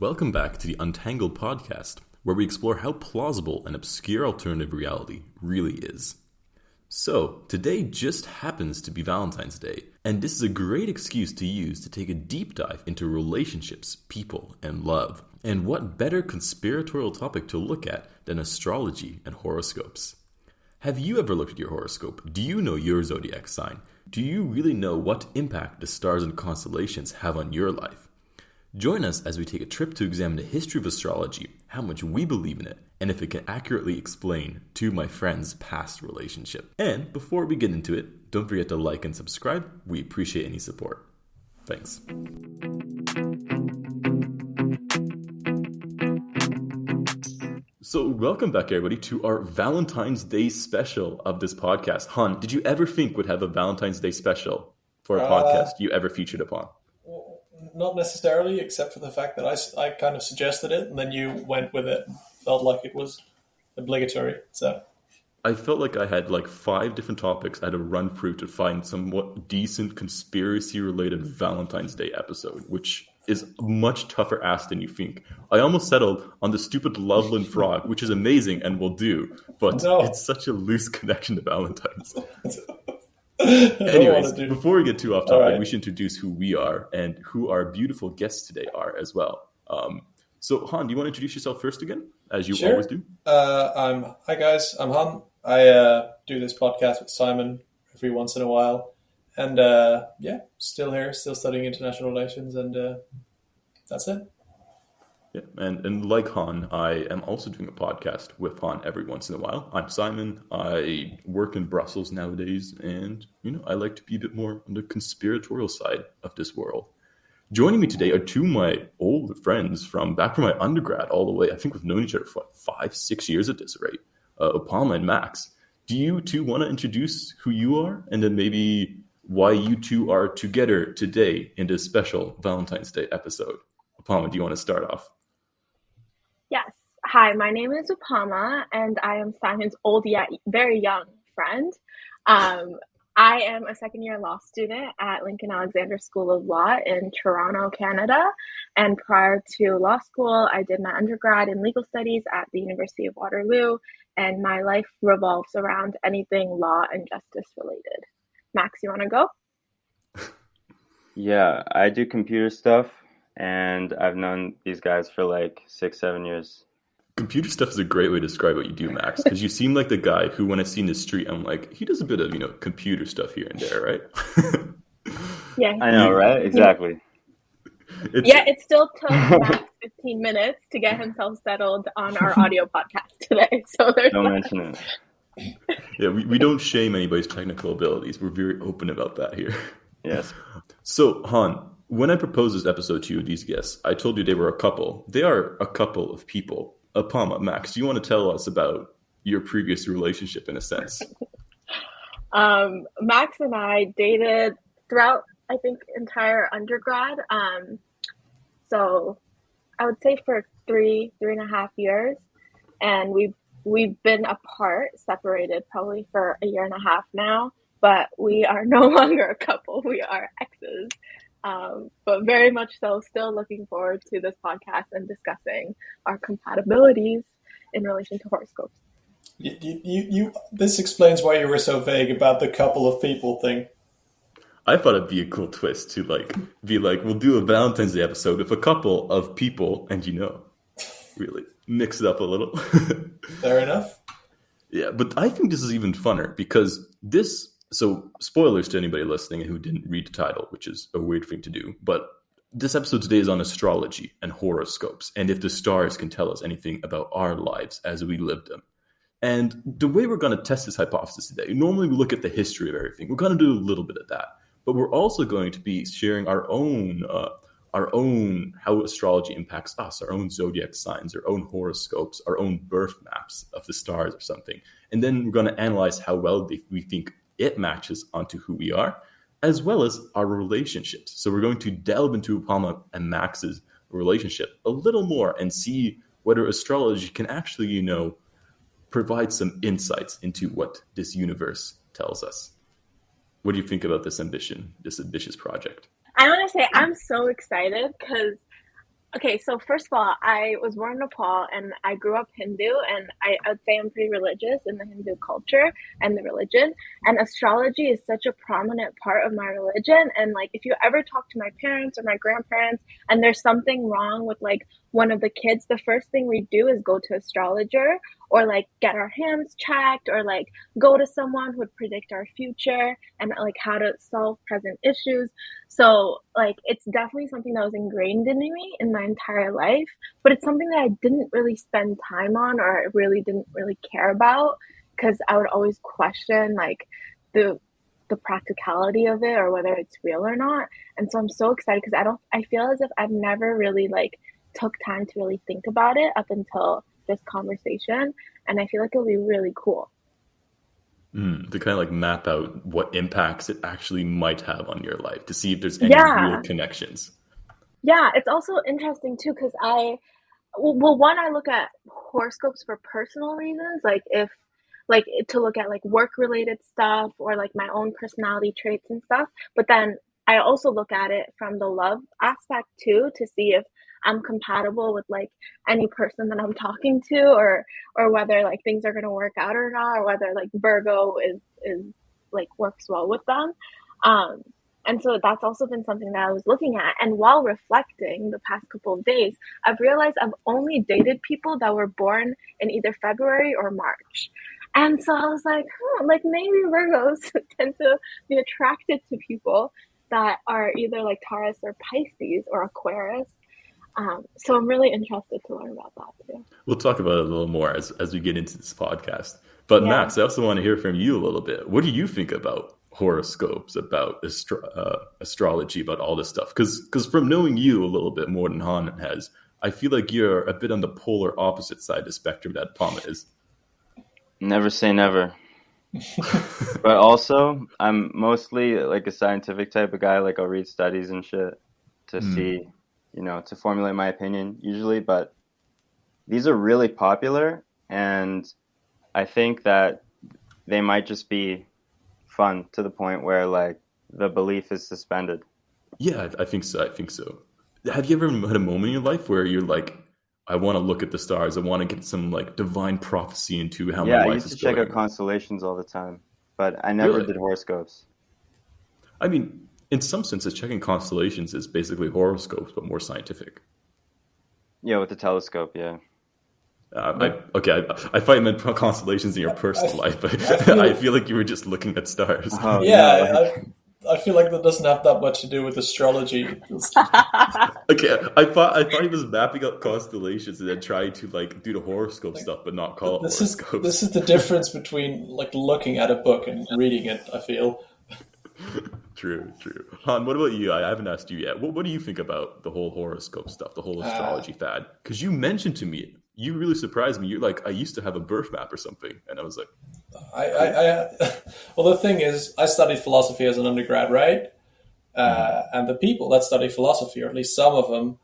Welcome back to the Untangled podcast, where we explore how plausible an obscure alternative reality really is. So, today just happens to be Valentine's Day, and this is a great excuse to use to take a deep dive into relationships, people, and love. And what better conspiratorial topic to look at than astrology and horoscopes? Have you ever looked at your horoscope? Do you know your zodiac sign? Do you really know what impact the stars and constellations have on your life? Join us as we take a trip to examine the history of astrology, how much we believe in it, and if it can accurately explain two of my friends' past relationship. And before we get into it, don't forget to like and subscribe. We appreciate any support. Thanks. So welcome back, everybody, to our Valentine's Day special of this podcast. Han, did you ever think we'd have a Valentine's Day special for a podcast you ever featured upon? Not necessarily, except for the fact that I kind of suggested it, and then you went with it and felt like it was obligatory. So I felt like I had like 5 different topics I had to run through to find somewhat decent conspiracy-related Valentine's Day episode, which is a much tougher ask than you think. I almost settled on the stupid Loveland frog, which is amazing and will do, but It's such a loose connection to Valentine's. Anyways, before we get too off topic, we should introduce who we are and who our beautiful guests today are as well. So, Han, do you want to introduce yourself first again, as you always do? Hi guys, I'm Han. I do this podcast with Simon every once in a while, and still here, still studying international relations, and that's it. Yeah, and like Han, I am also doing a podcast with Han every once in a while. I'm Simon. I work in Brussels nowadays, and I like to be a bit more on the conspiratorial side of this world. Joining me today are two of my old friends from back from my undergrad all the way. I think we've known each other for 5-6 years at this rate. Upama and Max. Do you two want to introduce who you are, and then maybe why you two are together today in this special Valentine's Day episode? Upama, do you want to start off? Yes. Hi, my name is Upama, and I am Simon's old yet very young friend. I am a second-year law student at Lincoln Alexander School of Law in Toronto, Canada. And prior to law school, I did my undergrad in legal studies at the University of Waterloo, and my life revolves around anything law and justice related. Max, you want to go? Yeah, I do computer stuff. And I've known these guys for like 6-7 years. Computer stuff is a great way to describe what you do, Max, because you seem like the guy who, when I see in the street, I'm like, he does a bit of, computer stuff here and there, right? Yeah. I know, right? Exactly. It still took Max 15 minutes to get himself settled on our audio podcast today. So don't mention it. Yeah, we don't shame anybody's technical abilities. We're very open about that here. Yes. So, Han, when I proposed this episode to you, these guests, I told you they were a couple. They are a couple of people. Upama, Max, do you want to tell us about your previous relationship in a sense? Max and I dated throughout, I think, entire undergrad. So I would say for 3.5 years. And we've been apart, separated probably for 1.5 years now. But we are no longer a couple. We are exes. But very much so, still looking forward to this podcast and discussing our compatibilities in relation to horoscopes. This explains why you were so vague about the couple of people thing. I thought it'd be a cool twist to be like, we'll do a Valentine's Day episode with a couple of people, and really mix it up a little. Fair enough. Yeah, but I think this is even funner because so spoilers to anybody listening who didn't read the title, which is a weird thing to do, but this episode today is on astrology and horoscopes, and if the stars can tell us anything about our lives as we live them. And the way we're going to test this hypothesis today, normally we look at the history of everything. We're going to do a little bit of that, but we're also going to be sharing our own how astrology impacts us, our own zodiac signs, our own horoscopes, our own birth maps of the stars or something. And then we're going to analyze how well we think it matches onto who we are, as well as our relationships. So we're going to delve into Upama and Max's relationship a little more and see whether astrology can actually, provide some insights into what this universe tells us. What do you think about this ambitious project? I want to say I'm so excited because Okay, so first of all, I was born in Nepal and I grew up Hindu, and I would say I'm pretty religious in the Hindu culture and the religion. And astrology is such a prominent part of my religion. And like, if you ever talk to my parents or my grandparents and there's something wrong with like one of the kids, the first thing we do is go to astrologer or like get our hands checked or like go to someone who would predict our future and like how to solve present issues. So, like, it's definitely something that was ingrained in me in my entire life, but it's something that I didn't really spend time on or I really didn't really care about because I would always question like the the practicality of it or whether it's real or not. And so I'm so excited because I feel as if I've never really like took time to really think about it up until this conversation, and I feel like it'll be really cool. To kind of like map out what impacts it actually might have on your life to see if there's any real Yeah. connections. Yeah, it's also interesting too because one, I look at horoscopes for personal reasons, like if like to look at like work related stuff or like my own personality traits and stuff. But then I also look at it from the love aspect too to see if I'm compatible with like any person that I'm talking to or whether like things are gonna work out or not, or whether like Virgo is like works well with them. Um and so that's also been something that I was looking at. And while reflecting the past couple of days, I've realized I've only dated people that were born in either February or March. And so I was like, like maybe Virgos tend to be attracted to people that are either like Taurus or Pisces or Aquarius. So I'm really interested to learn about that too. We'll talk about it a little more as we get into this podcast. But Yeah. Max, I also want to hear from you a little bit. What do you think about horoscopes, about astrology, about all this stuff? Because from knowing you a little bit more than Han has, I feel like you're a bit on the polar opposite side of the spectrum that Pama is. Never say never. But also, I'm mostly like a scientific type of guy. Like I'll read studies and shit to see, to formulate my opinion usually. But these are really popular, and I think that they might just be fun to the point where like the belief is suspended. Yeah, I think so. I think so. Have you ever had a moment in your life where you're like, I want to look at the stars. I want to get some like divine prophecy into how Yeah, my I life used is to check going. out constellations all the time, but I never Really? did horoscopes. I mean, in some senses, checking constellations is basically horoscopes, but more scientific. Yeah, with the telescope, yeah. I thought you meant constellations in your personal life, but feel- I feel like you were just looking at stars. Oh, Yeah, no. I feel like that doesn't have that much to do with astrology. Okay, I thought he was mapping out constellations and then trying to like do the horoscope stuff, but not call it This horoscopes. is the difference between like looking at a book and reading it, I feel. True. Han, what about you? I haven't asked you yet. What do you think about the whole horoscope stuff, the whole astrology fad? Because you mentioned to me, you really surprised me. You're like, I used to have a birth map or something, and I was like, Well, the thing is, I studied philosophy as an undergrad, right? And the people that study philosophy, or at least some of them,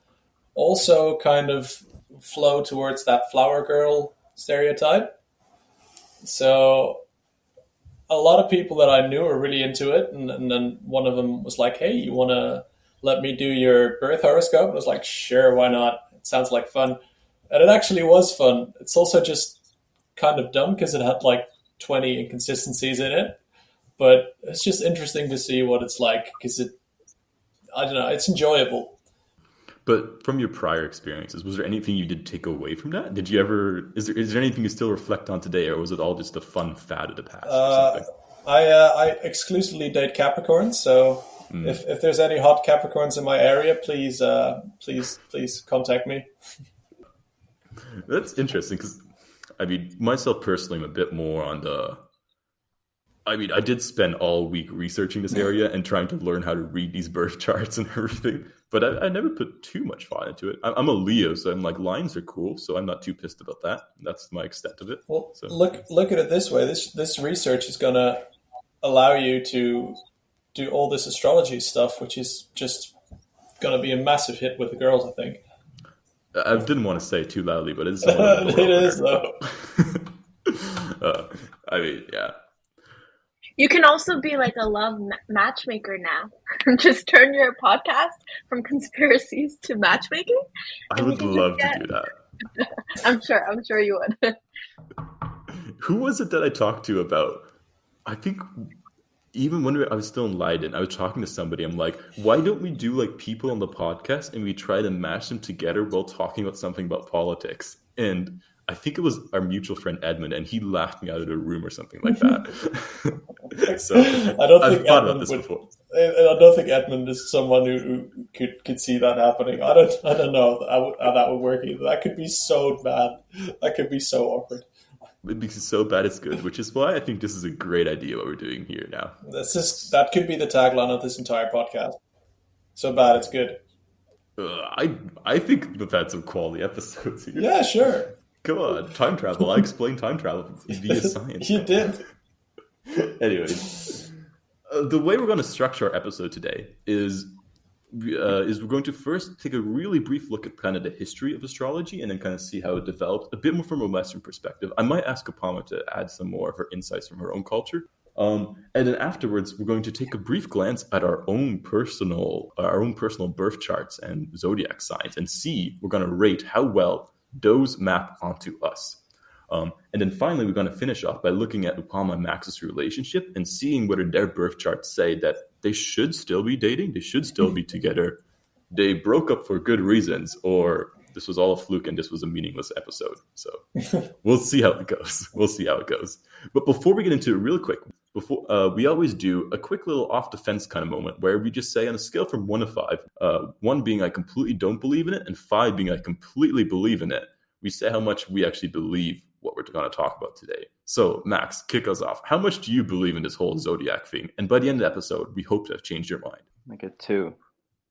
also kind of flow towards that flower girl stereotype. So a lot of people that I knew were really into it, and then one of them was like, "Hey, you want to let me do your birth horoscope?" And I was like, "Sure, why not? It sounds like fun." And it actually was fun. It's also just kind of dumb because it had like 20 inconsistencies in it, but it's just interesting to see what it's like because I don't know, it's enjoyable. but from your prior experiences, was there anything you did take away from that? Did you ever? Is there anything you still reflect on today, or was it all just a fun fad of the past or something? I exclusively date Capricorns, so if there's any hot Capricorns in my area, please contact me. That's interesting because, I mean, myself personally, I'm a bit more on the. I mean, I did spend all week researching this area and trying to learn how to read these birth charts and everything, but I never put too much thought into it. I'm a Leo, so I'm like, lines are cool, so I'm not too pissed about that. That's my extent of it. Well, So, look at it this way. This research is going to allow you to do all this astrology stuff, which is just going to be a massive hit with the girls, I think. I didn't want to say it too loudly, but it's somewhat of a It is, door-opener. I mean, yeah. You can also be like a love matchmaker now. just turn your podcast from conspiracies to matchmaking. I And we would can just love get- to do that. I'm sure you would. Who was it that I talked to about? I think even when I was still in Leiden, I was talking to somebody. I'm like, why don't we do like people on the podcast and we try to mash them together while talking about something about politics? And I think it was our mutual friend Edmund, and he laughed me out of the room or something like that. So I don't I've think thought Edmund about this would. before. I don't think Edmund is someone who could see that happening. I don't know how that would work either. That could be so bad. That could be so awkward. It'd be so bad it's good, which is why I think this is a great idea what we're doing here now. That could be the tagline of this entire podcast. So bad it's good. I think we've had some quality episodes here. Yeah, sure. Come on, time travel. I explained time travel via science. You did. Anyways, the way we're going to structure our episode today is we're going to first take a really brief look at kind of the history of astrology and then kind of see how it developed a bit more from a Western perspective. I might ask Upama to add some more of her insights from her own culture. And then afterwards, we're going to take a brief glance at our own personal birth charts and zodiac signs and see, we're going to rate how well those map onto us. And then finally, we're going to finish off by looking at Upama and Max's relationship and seeing whether their birth charts say that they should still be dating, they should still be together, they broke up for good reasons, or this was all a fluke and this was a meaningless episode. So we'll see how it goes. But before we get into it real quick, we always do a quick little off the fence kind of moment where we just say on a scale from 1 to 5, 1 being I completely don't believe in it and 5 being I completely believe in it, we say how much we actually believe what we're going to talk about today. So Max, kick us off. How much do you believe in this whole zodiac thing? And by the end of the episode, we hope to have changed your mind. Like a 2.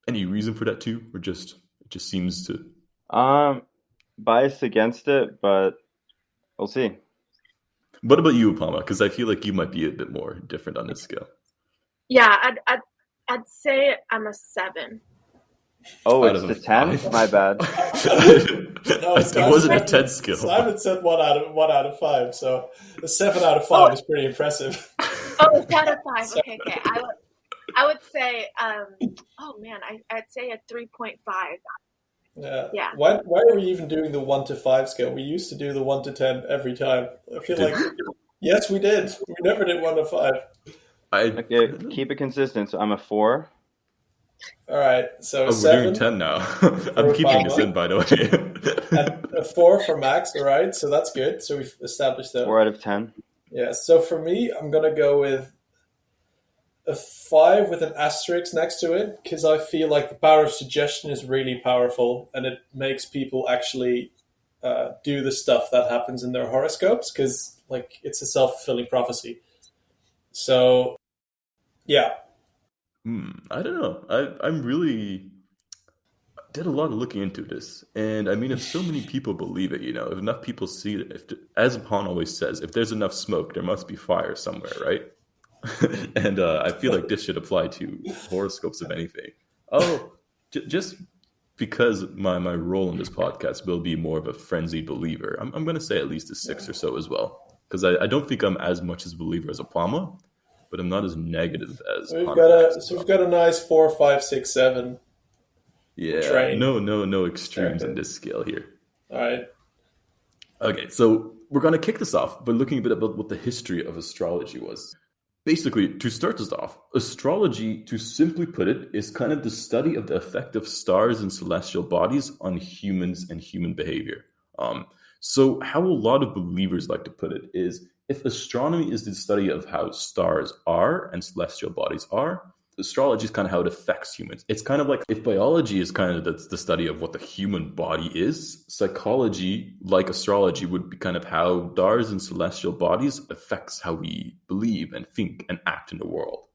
Any reason for that too? Or just it just seems to... Biased against it, but we'll see. What about you, Upama? Because I feel like you might be a bit more different on this scale. Yeah, I'd say I'm a 7. Oh, Out it's of the a 10? 5? My bad. No, It wasn't a 10 skill. Simon said 1 out of 5, so a 7 out of 5 is pretty impressive. Oh, it's out of 5. Okay. I would say, oh man, I'd say a 3.5. Yeah. Why are we even doing the 1 to 5 scale? We used to do the 1 to 10 every time. I feel like, yes, we did. We never did 1 to 5. Okay, keep it consistent. So I'm a 4. All right, so We're 7. doing 10 now. I'm keeping this in, by the way. And a 4 for Max, all right? So that's good. So we've established that. 4 out of 10. Yeah, so for me, I'm going to go with a 5 with an asterisk next to it because I feel like the power of suggestion is really powerful and it makes people actually do the stuff that happens in their horoscopes because like it's a self-fulfilling prophecy. So, yeah. I don't know. I'm really did a lot of looking into this, and I mean, if so many people believe it, if enough people see it, as Upon always says, if there's enough smoke, there must be fire somewhere, right? And I feel like this should apply to horoscopes, if anything. Just because my role in this podcast will be more of a frenzied believer, I'm going to say at least a 6 or so as well, because I don't think I'm as much as a believer as Upama, but I'm not as negative as. So we've got a nice 4, 5, 6, 7. Yeah, train. No extremes in this scale here. All right. Okay, so we're going to kick this off by looking a bit about what the history of astrology was. Basically, to start this off, astrology, to simply put it, is kind of the study of the effect of stars and celestial bodies on humans and human behavior. So how a lot of believers like to put it is, if astronomy is the study of how stars are and celestial bodies are, astrology is kind of how it affects humans. It's kind of like if biology is kind of the study of what the human body is, psychology, like astrology, would be kind of how stars and celestial bodies affects how we believe and think and act in the world.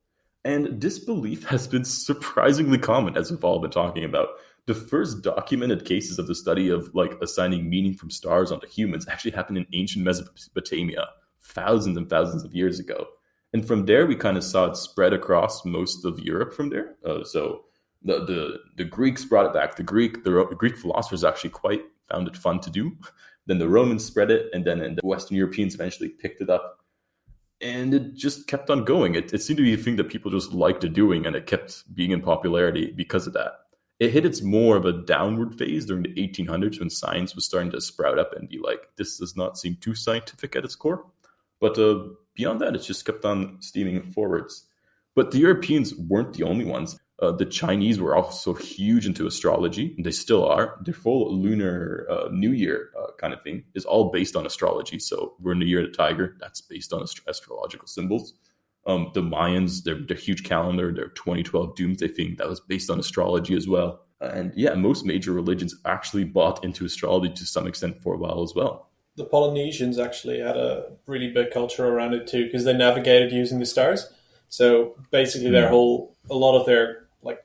And this belief has been surprisingly common, as we've all been talking about. The first documented cases of the study of like assigning meaning from stars onto humans actually happened in ancient Mesopotamia, thousands and thousands of years ago. And from there, we kind of saw it spread across most of Europe from there. So the Greeks brought it back. The Greek philosophers actually quite found it fun to do. Then the Romans spread it, and then the Western Europeans eventually picked it up. and it just kept on going. It seemed to be a thing that people just liked doing, and it kept being in popularity because of that. It hit its more of a downward phase during the 1800s when science was starting to sprout up and be like, this does not seem too scientific at its core. But beyond that, it's just kept on steaming forwards. But the Europeans weren't the only ones. The Chinese were also huge into astrology, and they still are. Their full lunar New Year kind of thing is all based on astrology. So we're in the year of the tiger. That's based on astrological symbols. The Mayans, their huge calendar, their 2012 doomsday thing, that was based on astrology as well. And yeah, most major religions actually bought into astrology to some extent for a while as well. The Polynesians actually had a really big culture around it too, because they navigated using the stars. So basically a lot of their like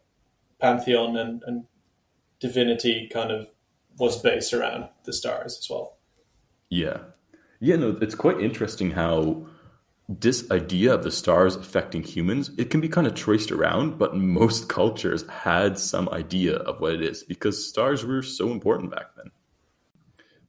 pantheon and divinity kind of was based around the stars as well. Yeah. Yeah, no, it's quite interesting how this idea of the stars affecting humans, it can be kind of traced around, but most cultures had some idea of what it is because stars were so important back then.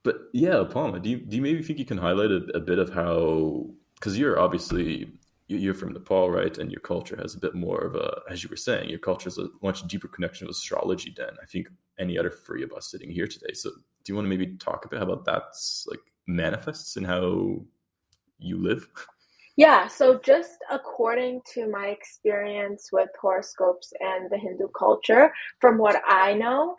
But yeah, Upama, do you maybe think you can highlight a bit of how, because you're obviously, you're from Nepal, right? And your culture has a bit more of a, as you were saying, your culture has a much deeper connection with astrology than I think any other three of us sitting here today. So do you want to maybe talk a bit about that like manifests in how you live? Yeah, so just according to my experience with horoscopes and the Hindu culture, from what I know,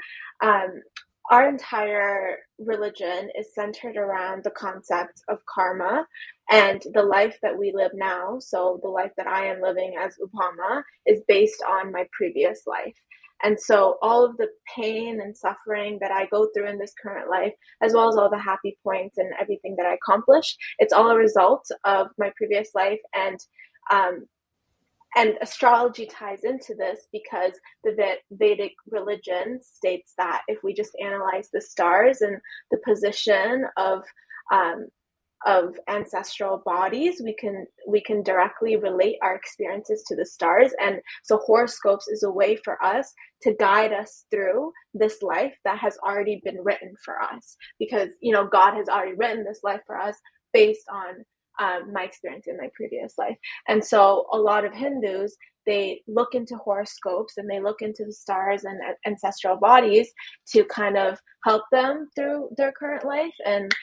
our entire religion is centered around the concept of karma and the life that we live now. So the life that I am living as Upama is based on my previous life. And so all of the pain and suffering that I go through in this current life, as well as all the happy points and everything that I accomplish, it's all a result of my previous life. And astrology ties into this because the Vedic religion states that if we just analyze the stars and the position of ancestral bodies, we can directly relate our experiences to the stars. And so horoscopes is a way for us to guide us through this life that has already been written for us, because God has already written this life for us based on my experience in my previous life. And so a lot of Hindus, they look into horoscopes and they look into the stars and ancestral bodies to kind of help them through their current life and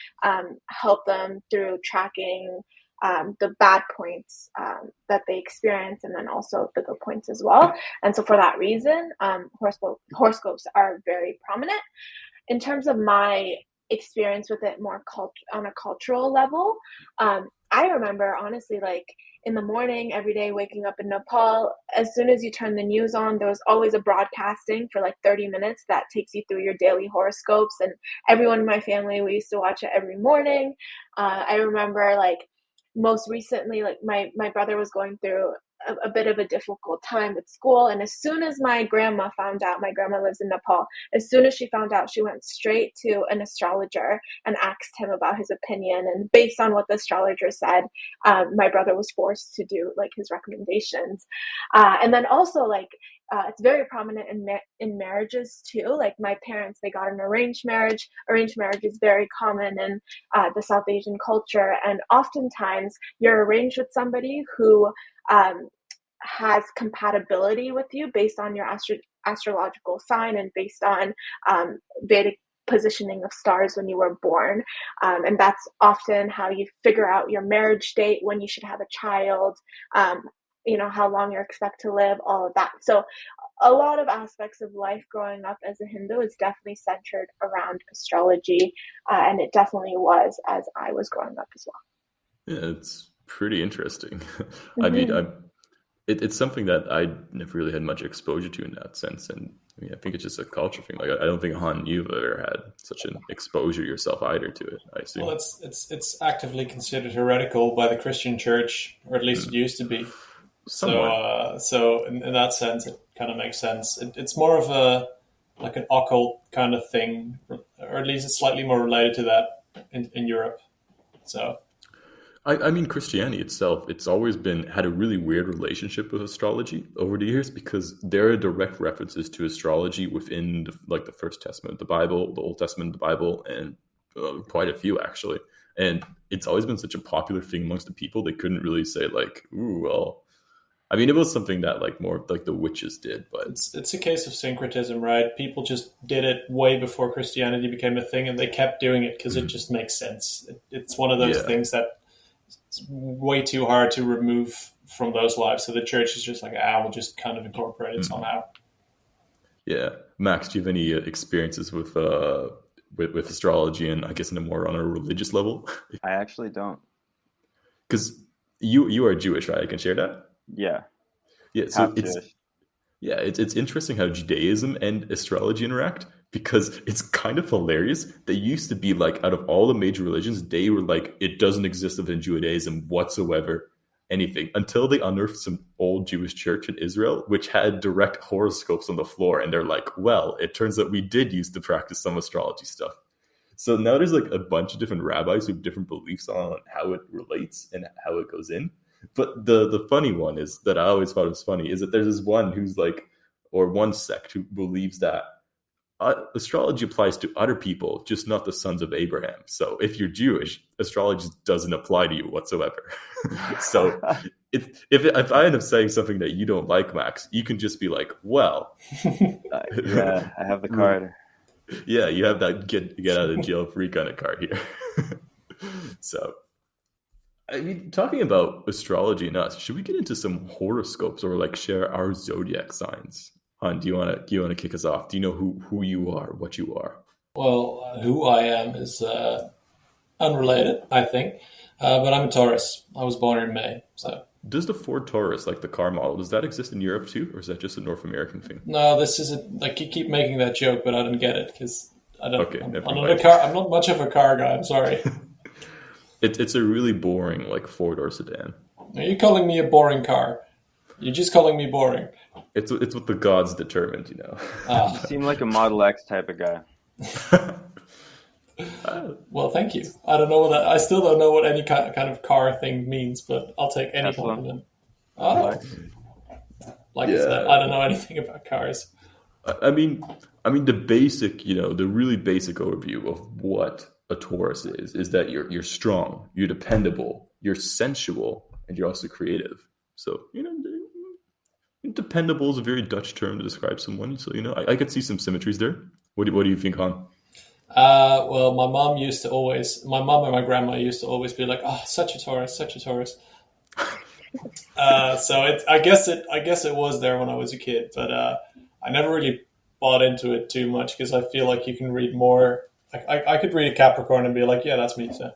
help them through tracking the bad points that they experience, and then also the good points as well. And so for that reason, horoscopes are very prominent. In terms of my experience with it more on a cultural level, I remember honestly, like in the morning every day waking up in Nepal, as soon as you turn the news on, there was always a broadcasting for like 30 minutes that takes you through your daily horoscopes, and everyone in my family, we used to watch it every morning. I remember like most recently, like my brother was going through a bit of a difficult time with school, and as soon as my grandma found out, my grandma lives in Nepal, as soon as she found out, she went straight to an astrologer and asked him about his opinion, and based on what the astrologer said, my brother was forced to do like his recommendations. And then also like it's very prominent in marriages too. Like my parents, they got an arranged marriage. Arranged marriage is very common in the South Asian culture, and oftentimes you're arranged with somebody who has compatibility with you based on your astrological sign and based on Vedic positioning of stars when you were born. And that's often how you figure out your marriage date, when you should have a child, how long you expect to live, all of that. So a lot of aspects of life growing up as a Hindu is definitely centered around astrology. And it definitely was as I was growing up as well. Yeah, it's pretty interesting. Mm-hmm. I mean, it's something that I never really had much exposure to in that sense. And I mean, I think it's just a culture thing. Like, I don't think, Han, you've ever had such an exposure yourself either to it, I assume. Well, it's actively considered heretical by the Christian church, or at least it used to be. Somewhat. So in that sense, it kind of makes sense. It's more of like an occult kind of thing, or at least it's slightly more related to that in Europe. So. I mean, Christianity itself, it's always had a really weird relationship with astrology over the years, because there are direct references to astrology within the First Testament, the Bible, the Old Testament, the Bible, and quite a few actually, and it's always been such a popular thing amongst the people. They couldn't really say like, "Ooh, well." I mean, it was something that like more like the witches did, but It's a case of syncretism, right? People just did it way before Christianity became a thing, and they kept doing it because it just makes sense. It's one of those things that it's way too hard to remove from those lives. So the church is just like, we'll just kind of incorporate it somehow. Yeah, Max, do you have any experiences with astrology, and I guess in a more on a religious level? I actually don't. Because you are Jewish, right? I can share that. Yeah. So it's interesting how Judaism and astrology interact, because it's kind of hilarious. They used to be like, out of all the major religions, they were like, it doesn't exist within Judaism whatsoever, anything, until they unearthed some old Jewish church in Israel, which had direct horoscopes on the floor. And they're like, well, it turns out we did used to practice some astrology stuff. So now there's like a bunch of different rabbis who have different beliefs on how it relates and how it goes in. But the funny one is that I always thought was funny is that there's this one who's like, or one sect who believes that astrology applies to other people, just not the sons of Abraham. So if you're Jewish, astrology doesn't apply to you whatsoever. So if I end up saying something that you don't like, Max, you can just be like, well, yeah, I have the card. Yeah, you have that get out of jail free kind of card here. So. I mean, talking about astrology and us, should we get into some horoscopes or like share our zodiac signs? Han, do you want to kick us off? Do you know who you are, what you are? Well, who I am is unrelated, I think, but I'm a Taurus. I was born in May, so. Does the Ford Taurus, like the car model, does that exist in Europe too, or is that just a North American thing? No, this isn't. Like, you keep making that joke, but I don't get it because I don't. Okay, I'm not much of a car guy. I'm sorry. It's a really boring like 4-door sedan. Are you calling me a boring car? You're just calling me boring. It's what the gods determined, you know. You seem like a Model X type of guy. Well, thank you. I don't know what I still don't know what any kind of car thing means, but I'll take any compliment. Oh, like I said, I don't know anything about cars. I mean the basic, the really basic overview of what a Taurus is that you're strong, you're dependable, you're sensual, and you're also creative. So dependable is a very Dutch term to describe someone. So I could see some symmetries there. What do you think, Han? Well, my mom and my grandma used to always be like, "Oh, such a Taurus, such a Taurus." So I guess it was there when I was a kid, but I never really bought into it too much because I feel like you can read more. I could read a Capricorn and be like, yeah, that's me. So.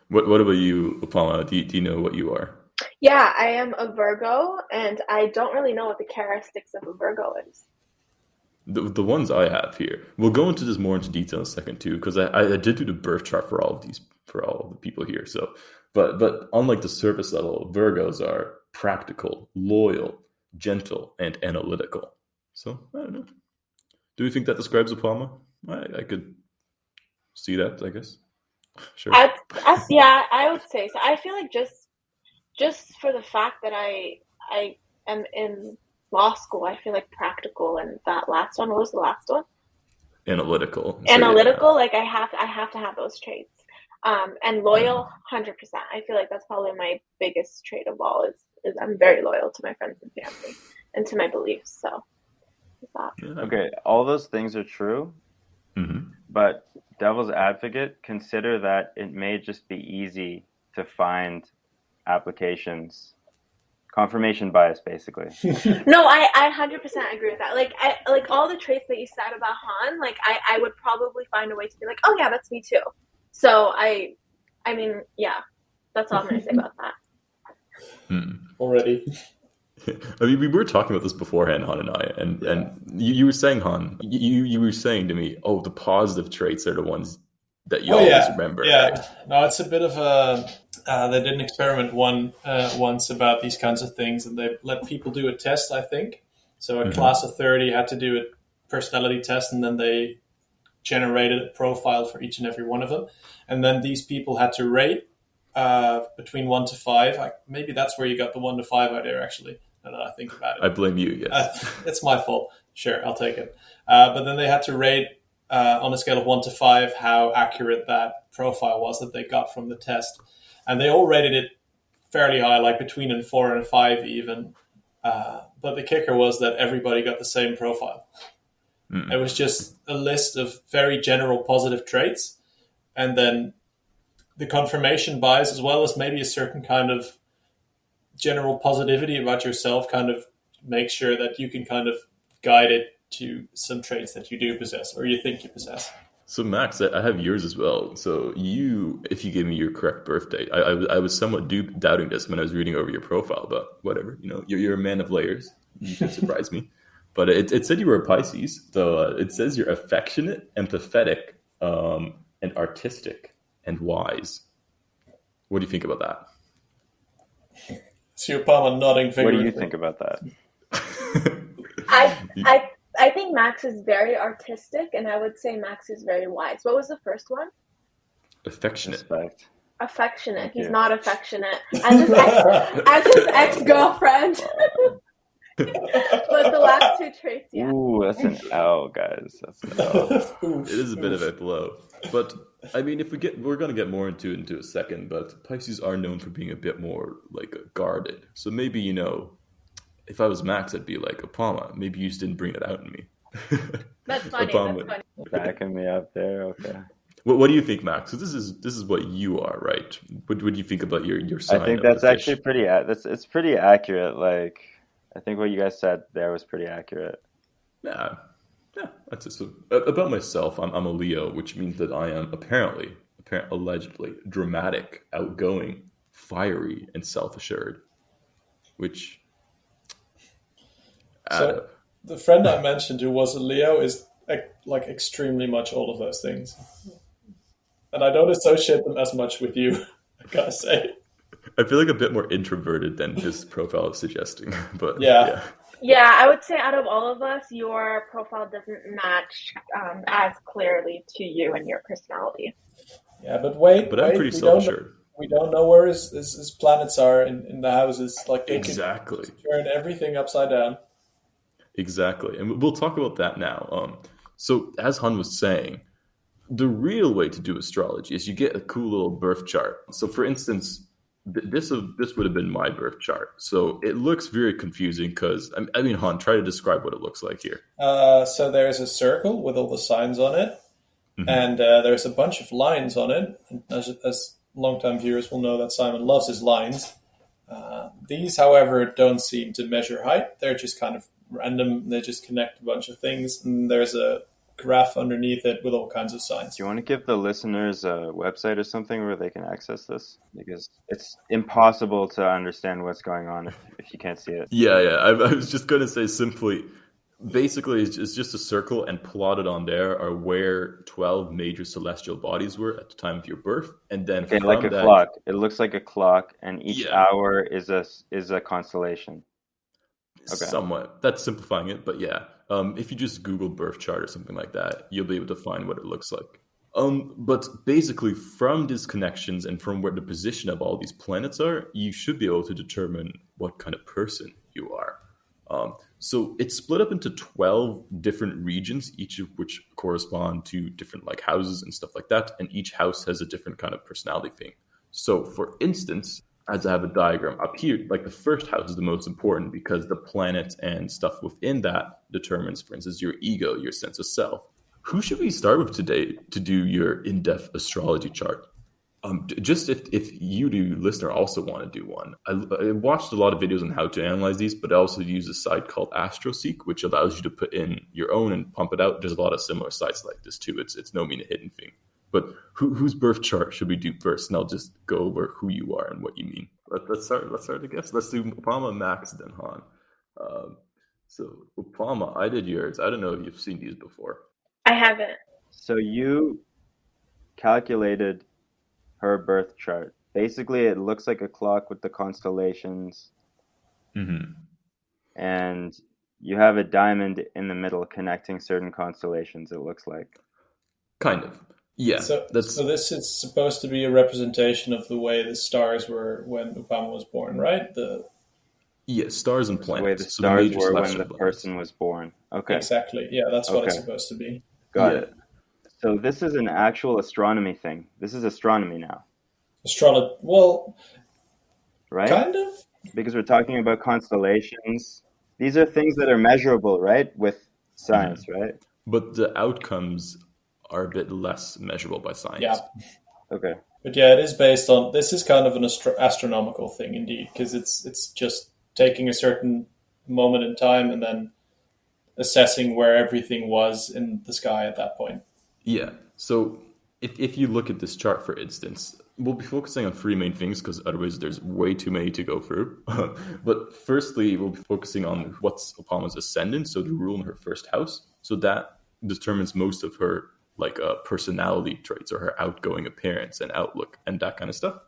What about you, Upama? Do you know what you are? Yeah, I am a Virgo, and I don't really know what the characteristics of a Virgo is. The ones I have here. We'll go into this more into detail in a second too, because I did do the birth chart for all of the people here. So, but unlike the surface level, Virgos are practical, loyal, gentle, and analytical. So I don't know. Do we think that describes Upama? I could see that, I guess. Sure. Yeah, I would say so. I feel like just for the fact that I am in law school, I feel like practical, and that last one, what was the last one? Analytical. Analytical, like I have to have those traits. And loyal, 100%. I feel like that's probably my biggest trait of all is I'm very loyal to my friends and family and to my beliefs. So. Okay, all those things are true, but devil's advocate, consider that it may just be easy to find applications. Confirmation bias, basically. No, I 100% agree with that. Like all the traits that you said about Han, like I would probably find a way to be like, oh yeah, that's me too. So I mean, yeah, that's all I'm going to say about that. Already. I mean, we were talking about this beforehand, Han and I, and you were saying, Han, you were saying to me, oh, the positive traits are the ones that you always remember. Yeah, right? No, it's a bit of a. They did an experiment once about these kinds of things, and they let people do a test, I think. So a class of 30 had to do a personality test, and then they generated a profile for each and every one of them, and then these people had to rate between 1 to 5. Maybe that's where you got the 1 to 5 idea, actually. Now that I think about it, I blame you. Yes, it's my fault. Sure, I'll take it. But then they had to rate on a scale of 1 to 5 how accurate that profile was that they got from the test. And they all rated it fairly high, like between a 4 and a 5 even. But the kicker was that everybody got the same profile. It was just a list of very general positive traits, and then the confirmation bias, as well as maybe a certain kind of general positivity about yourself, kind of make sure that you can kind of guide it to some traits that you do possess or you think you possess. So Max, I have yours as well. So if you gave me your correct birth date, I was somewhat doubting this when I was reading over your profile, but whatever, you're a man of layers. You can surprise me. But it said you were a Pisces, so it says you're affectionate, empathetic, and artistic, and wise. What do you think about that? So Upama nodding What vigorously. do you think about that? I think Max is very artistic, and I would say Max is very wise. What was the first one? Affectionate. Respect. Affectionate. Thank He's you. not affectionate. As his ex-girlfriend. But the last two traits, yeah. Ooh, that's an L, guys. That's an L. It is a bit of a blow. But I mean, we're going to get more into it into a second, but Pisces are known for being a bit more like guarded. So maybe, if I was Max, I'd be like, Upama, maybe you just didn't bring it out in me. That's funny. Upama. That's funny. Backing me up there, okay. What do you think, Max? So this is what you are, right? What do you think about your sign? I think of that's the fish? actually it's pretty accurate. Like, I think what you guys said there was pretty accurate. Yeah, that's it. So about myself, I'm a Leo, which means that I am allegedly dramatic, outgoing, fiery, and self-assured. Which, So the friend I mentioned who was a Leo is like extremely much all of those things. And I don't associate them as much with you, I gotta say. I feel like a bit more introverted than this profile is suggesting. But Yeah. Yeah, I would say out of all of us, your profile doesn't match as clearly to you and your personality. Yeah, but wait. I'm pretty self-assured. We don't know where his planets are in the houses. Like they Exactly. could turn everything upside down. Exactly. And we'll talk about that now. So as Han was saying, the real way to do astrology is you get a cool little birth chart. So for instance, this would have been my birth chart. So it looks very confusing because, I mean, Han, try to describe what it looks like here. So there's a circle with all the signs on it. Mhm. And there's a bunch of lines on it. And as longtime viewers will know that Simon loves his lines. These, however, don't seem to measure height. They're just kind of random. They just connect a bunch of things. And there's a graph underneath it with all kinds of signs. Do you want to give the listeners a website or something where they can access this? Because it's impossible to understand what's going on if you can't see it. Yeah. I was just going to say simply, basically, it's just a circle, and plotted on there are where 12 major celestial bodies were at the time of your birth. And then Okay, like a clock. It looks like a clock, and each hour is a constellation. Okay. Somewhat. That's simplifying it, but yeah. If you just Google birth chart or something like that, you'll be able to find what it looks like. But basically, from these connections and from where the position of all these planets are, you should be able to determine what kind of person you are. So it's split up into 12 different regions, each of which correspond to different like houses and stuff like that. And each house has a different kind of personality thing. So for instance, as I have a diagram up here, like the first house is the most important because the planets and stuff within that determines, for instance, your ego, your sense of self. Who should we start with today to do your in-depth astrology chart? Just if you, the listener, also want to do one. I watched a lot of videos on how to analyze these, but I also use a site called Astrology, which allows you to put in your own and pump it out. There's a lot of similar sites like this too. It's no mean a hidden thing. But whose birth chart should we do first? And I'll just go over who you are and what you mean. Let's start the guess. Let's do Upama, Max, then Han. So Upama, I did yours. I don't know if you've seen these before. I haven't. So you calculated her birth chart. Basically, it looks like a clock with the constellations. Mm-hmm. And you have a diamond in the middle connecting certain constellations, it looks like. Kind of. Yeah. So this is supposed to be a representation of the way the stars were when Upama was born, right? Stars and planets. The way the So stars major were when celestial the bodies. person was born. Okay. Exactly. Yeah, that's what it's Okay. supposed to be. Got it. So this is an actual astronomy thing. This is astronomy now, Astrology. Well, right? kind of. Because we're talking about constellations. These are things that are measurable, right? With science, right? But the outcomes are a bit less measurable by science. Yeah. Okay. But yeah, it is based on. This is kind of an astronomical thing, indeed, because it's just taking a certain moment in time and then assessing where everything was in the sky at that point. Yeah. So if you look at this chart, for instance, we'll be focusing on three main things because otherwise there's way too many to go through. But firstly, we'll be focusing on what's Upama's ascendant, so the rule in her first house. So that determines most of her personality traits or her outgoing appearance and outlook and that kind of stuff.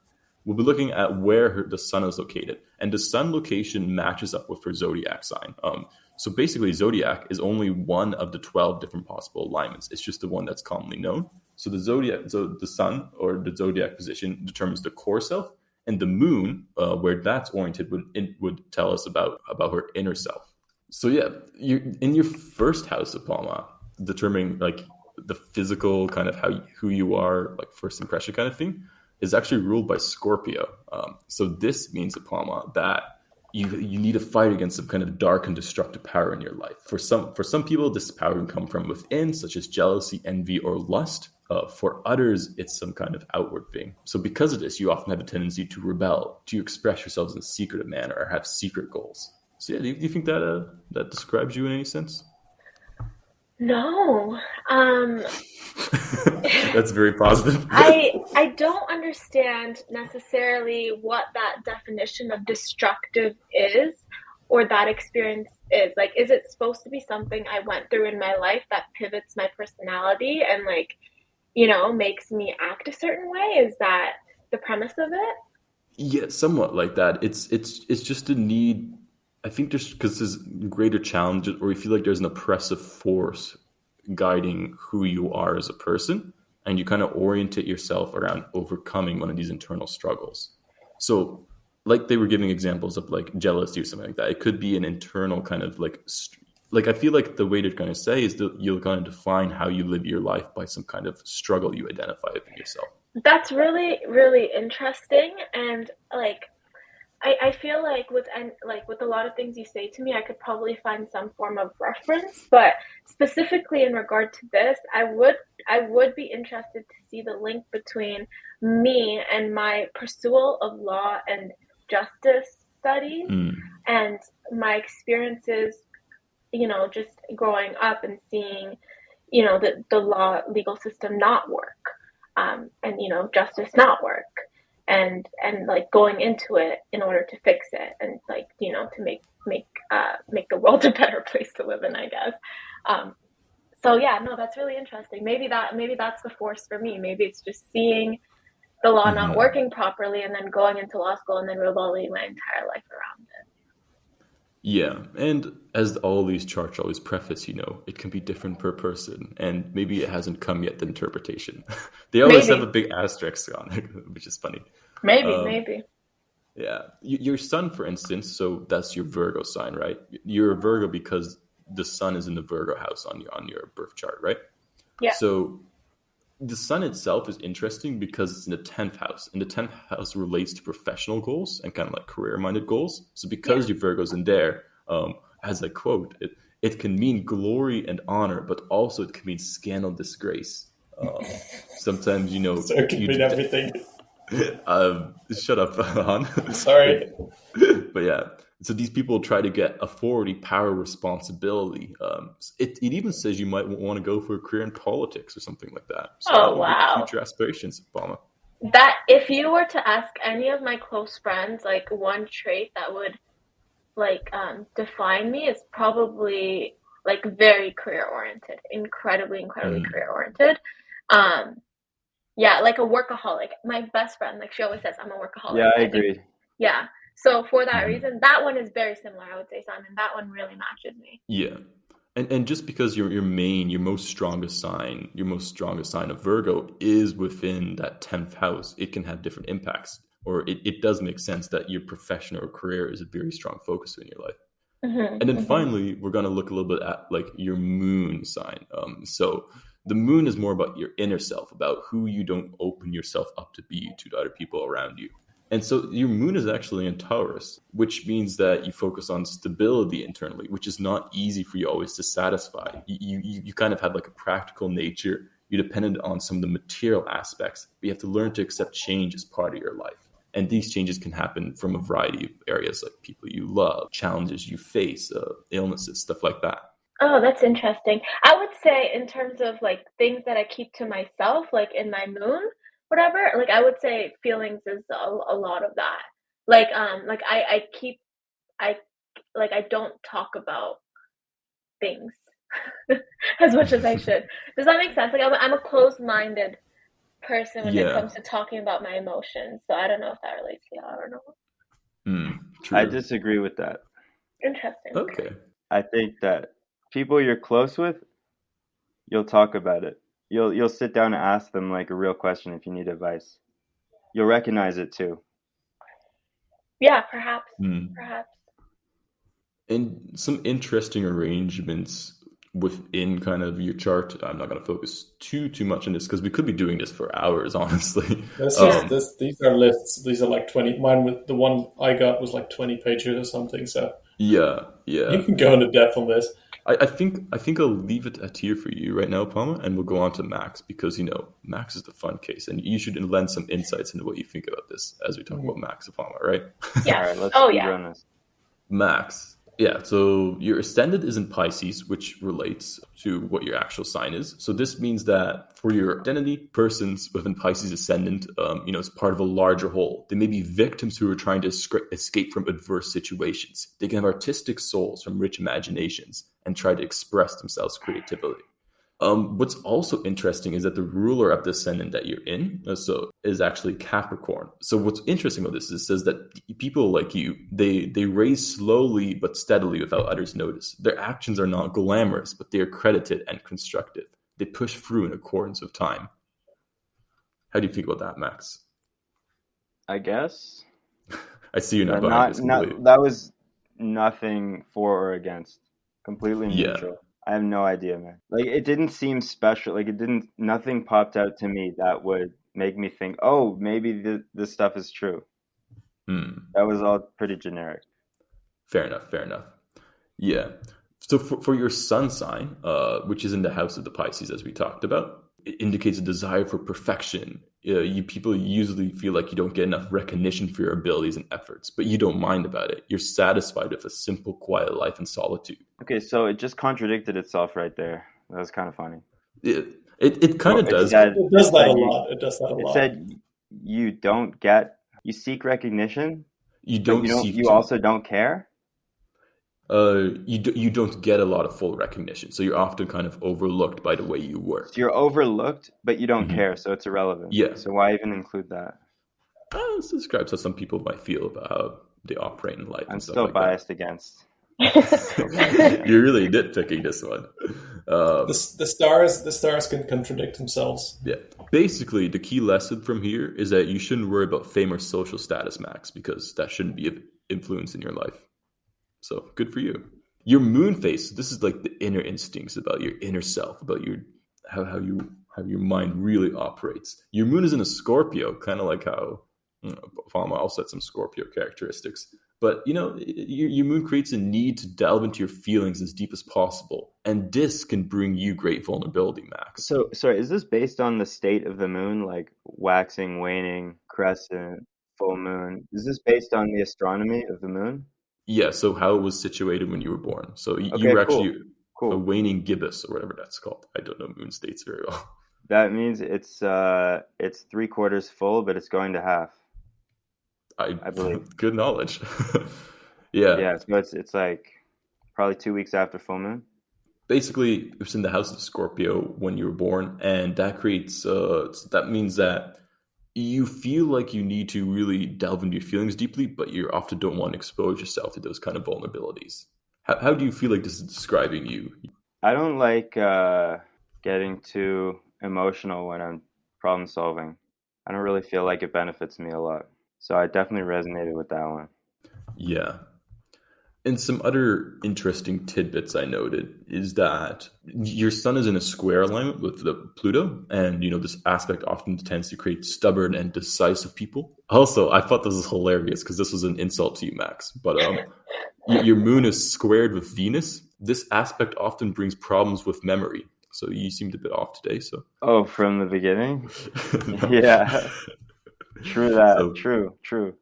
We'll be looking at where the sun is located, and the sun location matches up with her zodiac sign. So basically, zodiac is only one of the 12 different possible alignments. It's just the one that's commonly known. So the sun or the zodiac position determines the core self, and the moon, where that's oriented, would tell us about her inner self. So yeah, you in your first house, Upama, determining like the physical kind of who you are, like first impression kind of thing, is actually ruled by Scorpio. So this means, Upama, that you need to fight against some kind of dark and destructive power in your life. For some people, this power can come from within, such as jealousy, envy, or lust. For others, it's some kind of outward thing. So because of this, you often have a tendency to rebel, to express yourselves in a secretive manner, or have secret goals. So yeah, do you think that describes you in any sense? No. That's very positive. I don't understand necessarily what that definition of destructive is or that experience is. Like, is it supposed to be something I went through in my life that pivots my personality and, like, you know, makes me act a certain way? Is that the premise of it? Yeah, somewhat like that. It's just a need. I think there's because there's greater challenges, or you feel like there's an oppressive force guiding who you are as a person, and you kind of orientate yourself around overcoming one of these internal struggles. So, like they were giving examples of like jealousy or something like that. It could be an internal kind of like I feel like the way to kind of say is that you'll kind of define how you live your life by some kind of struggle you identify within yourself. That's really, really interesting, and like I feel like with a lot of things you say to me, I could probably find some form of reference, but specifically in regard to this, I would be interested to see the link between me and my pursuit of law and justice studies and my experiences, you know, just growing up and seeing, you know, the legal system not work, and, you know, justice not work. And like going into it in order to fix it and, like, you know, to make the world a better place to live in, I guess. So yeah, no, that's really interesting. Maybe that's the force for me. Maybe it's just seeing the law not working properly and then going into law school and then revolving my entire life around it. Yeah, and as all these charts always preface, you know, it can be different per person, and maybe it hasn't come yet, the interpretation. They always have a big asterisk on it, which is funny. Maybe. Yeah. Your sun, for instance, so that's your Virgo sign, right? You're a Virgo because the sun is in the Virgo house on your birth chart, right? Yeah. So the sun itself is interesting because it's in the 10th house, and the 10th house relates to professional goals and kind of like career-minded goals. So because your Virgo's in there, as I quote, it can mean glory and honor, but also it can mean scandal, disgrace. Sometimes, you know... So it can mean everything. Shut up, Han. Sorry. But yeah, so these people try to get authority, power, responsibility. It even says you might want to go for a career in politics or something like that. So wow. Future aspirations, Obama. That if you were to ask any of my close friends, like, one trait that would like define me, is probably like very career oriented, incredibly career oriented. Yeah, like a workaholic. My best friend, like, she always says I'm a workaholic. Yeah, I agree. Yeah. So for that reason, that one is very similar, I would say, Simon. That one really matches me. Yeah. And just because your most strongest sign of Virgo is within that 10th house, it can have different impacts. Or it does make sense that your profession or career is a very strong focus in your life. And then finally, we're going to look a little bit at like your moon sign. So The moon is more about your inner self, about who you don't open yourself up to be to other people around you. And so your moon is actually in Taurus, which means that you focus on stability internally, which is not easy for you always to satisfy. You kind of have like a practical nature. You're dependent on some of the material aspects, but you have to learn to accept change as part of your life. And these changes can happen from a variety of areas, like people you love, challenges you face, illnesses, stuff like that. Oh, that's interesting. I would say in terms of like things that I keep to myself, like in my moon, whatever, like I would say feelings is a lot of that. Like I keep I like I don't talk about things as much as I should. Does that make sense? Like I'm a closed-minded person when it Yeah. comes to talking about my emotions. So I don't know if that relates to you. I don't know. True. I disagree with that. Interesting. Okay. I think that people you're close with, you'll talk about it. You'll sit down and ask them like a real question if you need advice. You'll recognize it too. Yeah, perhaps. Hmm. Perhaps. And some interesting arrangements within kind of your chart. I'm not going to focus too much on this because we could be doing this for hours, honestly. These are lists. These are like 20. Mine with the one I got was like 20 pages or something. So Yeah. you can go into depth on this. I think I'll leave it at here for you right now, Palma, and we'll go on to Max because Max is the fun case, and you should lend some insights into what you think about this as we talk about Max and Palma, right? Yeah. All right, let's run this. Max. Yeah, so your ascendant is in Pisces, which relates to what your actual sign is. So this means that for your identity, persons within Pisces ascendant, is part of a larger whole. They may be victims who are trying to escape from adverse situations. They can have artistic souls from rich imaginations and try to express themselves creatively. What's also interesting is that the ruler of the ascendant that you're in is actually Capricorn. So what's interesting about this is it says that people like you, they raise slowly but steadily without others notice. Their actions are not glamorous, but they are credited and constructive. They push through in accordance with time. How do you think about that, Max? I guess. I see you're not buying this completely. That was nothing for or against. Completely neutral. Yeah. I have no idea, man. Like, it didn't seem special. Like, nothing popped out to me that would make me think, oh, maybe this stuff is true. That was all pretty generic. Fair enough. Yeah. So for your sun sign, which is in the house of the Pisces, as we talked about, it indicates a desire for perfection. People usually feel like you don't get enough recognition for your abilities and efforts, but you don't mind about it. You're satisfied with a simple, quiet life in solitude. Okay, so it just contradicted itself right there. That was kind of funny. It kind of does. It does that a lot. It does that a lot. It said you seek recognition. You also don't care. You don't get a lot of full recognition, so you're often kind of overlooked by the way you work. So you're overlooked, but you don't care, so it's irrelevant. Yeah. So why even include that? This describes how some people might feel about how they operate in life. I'm and stuff still like biased against. You're really nitpicking this one. The stars can contradict themselves. Yeah. Basically, the key lesson from here is that you shouldn't worry about fame or social status, Max, because that shouldn't be of influence in your life. So good for you. Your moon phase. This is like the inner instincts about your inner self, about your how your mind really operates. Your moon is in a Scorpio, kind of like how Palma also had some Scorpio characteristics. But your moon creates a need to delve into your feelings as deep as possible, and this can bring you great vulnerability, Max. So, sorry, is this based on the state of the moon, like waxing, waning, crescent, full moon? Is this based on the astronomy of the moon? Yeah, so how it was situated when you were born. So you were actually a waning gibbous or whatever that's called. I don't know moon states very well. That means it's 3/4 full, but it's going to half. I believe. Good knowledge. Yeah. Yeah, so it's like probably 2 weeks after full moon. Basically, it was in the house of Scorpio when you were born, and that creates that means that you feel like you need to really delve into your feelings deeply, but you often don't want to expose yourself to those kind of vulnerabilities. How do you feel like this is describing you? I don't like getting too emotional when I'm problem solving. I don't really feel like it benefits me a lot. So I definitely resonated with that one. Yeah. And some other interesting tidbits I noted is that your sun is in a square alignment with the Pluto, and this aspect often tends to create stubborn and decisive people. Also, I thought this was hilarious because this was an insult to you, Max. But your moon is squared with Venus. This aspect often brings problems with memory. So you seemed a bit off today. So from the beginning, No. yeah, true that. True.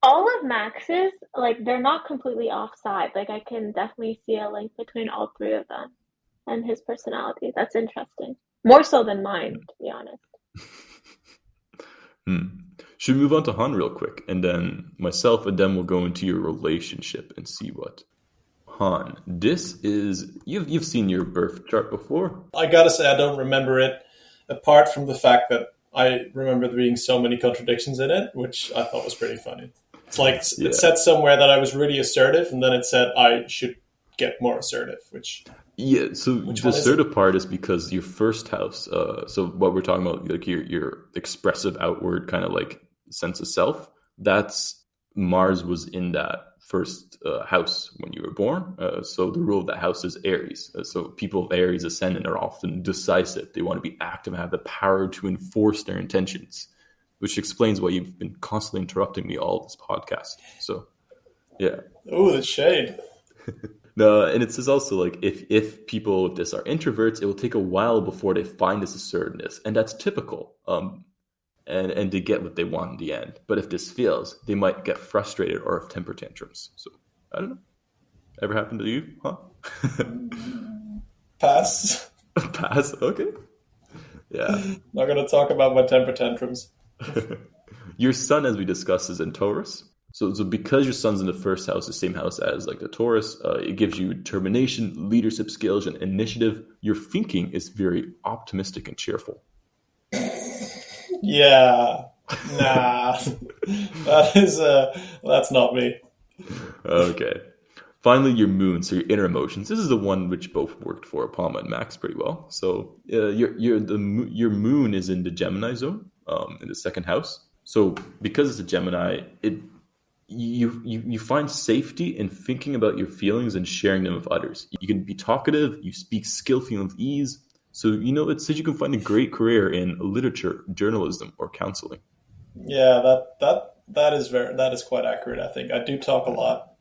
All of Max's, like, they're not completely offside. Like, I can definitely see a link between all three of them and his personality. That's interesting. More so than mine, to be honest. Should we move on to Han real quick, and then myself and then we'll go into your relationship and see what Han. This is you've seen your birth chart before. I gotta say, I don't remember it, apart from the fact that I remember there being so many contradictions in it, which I thought was pretty funny. It's like it said somewhere that I was really assertive, and then it said I should get more assertive, which... Yeah, so the assertive part is because your first house, so what we're talking about, like your expressive outward kind of like sense of self, that's Mars was in that first house when you were born. So the rule of that house is Aries. So people of Aries ascendant are often decisive. They want to be active and have the power to enforce their intentions, which explains why you've been constantly interrupting me all this podcast. So, yeah. Oh, the shade. No, and it says also, like, if people with this are introverts, it will take a while before they find this assertiveness, and that's typical. And to get what they want in the end. But if this fails, they might get frustrated or have temper tantrums. So, I don't know. Ever happened to you? Huh? Pass. Pass? Okay. Yeah. Not going to talk about my temper tantrums. Your sun, as we discussed, is in Taurus. So because your sun's in the first house, the same house as like the Taurus, it gives you determination, leadership skills, and initiative. Your thinking is very optimistic and cheerful. Yeah. Nah. That's not me. Okay. Finally, your moon, so your inner emotions. This is the one which both worked for Upama and Max pretty well. So your moon is in the Gemini zone, in the second house. So because it's a Gemini, you find safety in thinking about your feelings and sharing them with others. You can be talkative, you speak skillfully with ease. So, it says you can find a great career in literature, journalism, or counseling. Yeah, that is quite accurate, I think. I do talk a lot,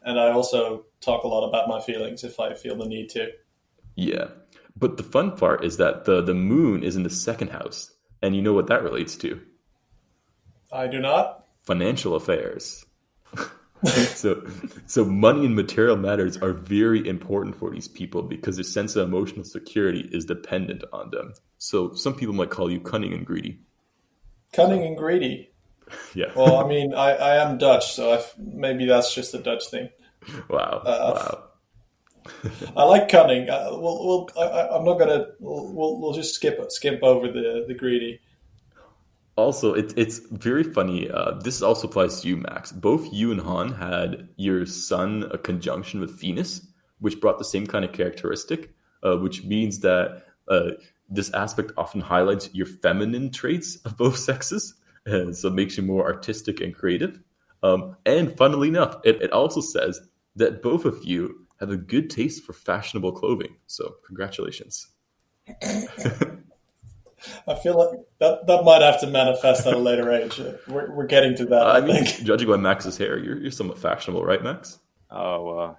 and I also talk a lot about my feelings if I feel the need to. Yeah, but the fun part is that the moon is in the second house, and you know what that relates to? I do not. Financial affairs. So money and material matters are very important for these people because their sense of emotional security is dependent on them. So some people might call you cunning and greedy. Cunning and greedy? Yeah. Well, I mean, I am Dutch, so maybe that's just a Dutch thing. Wow. I like cunning. I'm not gonna. We'll just skip over the greedy. Also, it's very funny. This also applies to you, Max. Both you and Han had your sun a conjunction with Venus, which brought the same kind of characteristic, which means that this aspect often highlights your feminine traits of both sexes, and so it makes you more artistic and creative. And funnily enough, it also says that both of you have a good taste for fashionable clothing. So congratulations. I feel like that might have to manifest at a later age. We're getting to that. I think. Judging by Max's hair, you're somewhat fashionable, right, Max? Oh,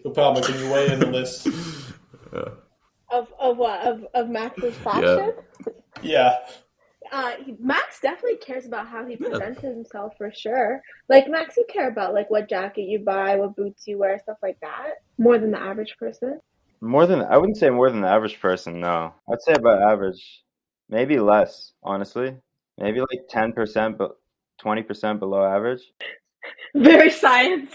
Upama, can you weigh in on this? Of what? Of Max's fashion? Yeah. Max definitely cares about how he presents himself for sure. Like, Max, you care about like what jacket you buy, what boots you wear, stuff like that, more than the average person. I wouldn't say more than the average person, no. I'd say about average. Maybe less, honestly. Maybe like 10%, but 20% below average. Very science.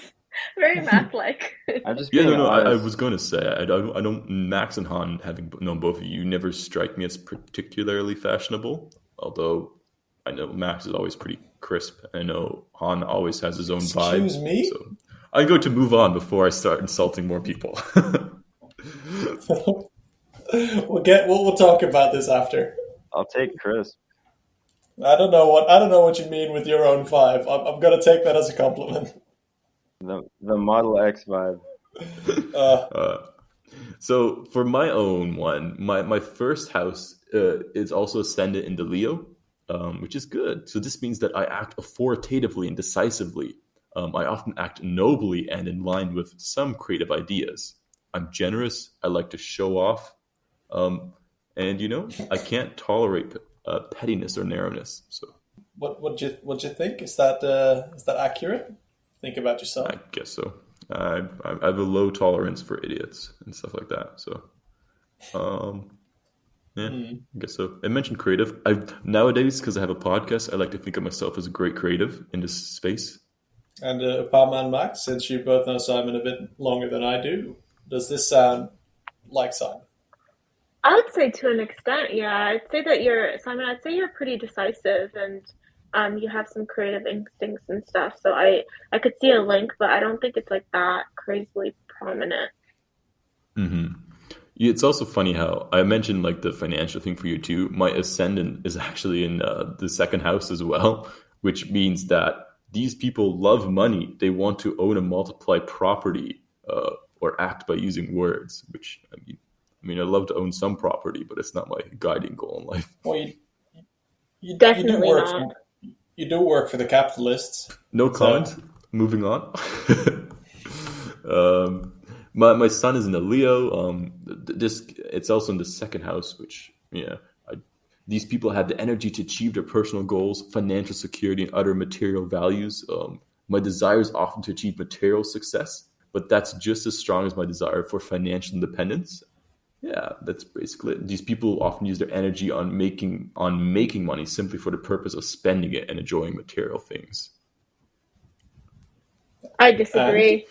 Very math-like. I'm just I was going to say, I don't, Max and Han, having known both of you, never strike me as particularly fashionable. Although I know Max is always pretty crisp. I know Han always has his own vibe. Excuse me? So I'm going to move on before I start insulting more people. We'll talk about this after. I'll take crisp. I don't know what you mean with your own vibe. I'm gonna take that as a compliment. The Model X vibe. Uh, so for my own one, my first house is also ascendant into Leo, which is good. So this means that I act authoritatively and decisively. I often act nobly and in line with some creative ideas. I'm generous. I like to show off. And I can't tolerate pettiness or narrowness. So What you think? Is that accurate? Think about yourself. I guess so. I have a low tolerance for idiots and stuff like that. So, yeah, I guess so. I mentioned creative. Nowadays, because I have a podcast, I like to think of myself as a great creative in this space. And Upama and Max, since you both know Simon a bit longer than I do, does this sound like Simon? I would say to an extent, yeah. I'd say that Simon, I'd say you're pretty decisive and you have some creative instincts and stuff. So I could see a link, but I don't think it's like that crazily prominent. Mm-hmm. Yeah, it's also funny how I mentioned like the financial thing for you too. My ascendant is actually in the second house as well, which means that these people love money. They want to own and multiply property or act by using words, which I mean, I'd love to own some property, but it's not my guiding goal in life. Well, you Definitely do work not. you do work for the capitalists. No comment. So. Moving on. My son is in the Leo. It's also in the second house, which these people have the energy to achieve their personal goals, financial security, and other material values. My desire is often to achieve material success, but that's just as strong as my desire for financial independence. Yeah, that's basically it. These people often use their energy on making money simply for the purpose of spending it and enjoying material things. I disagree.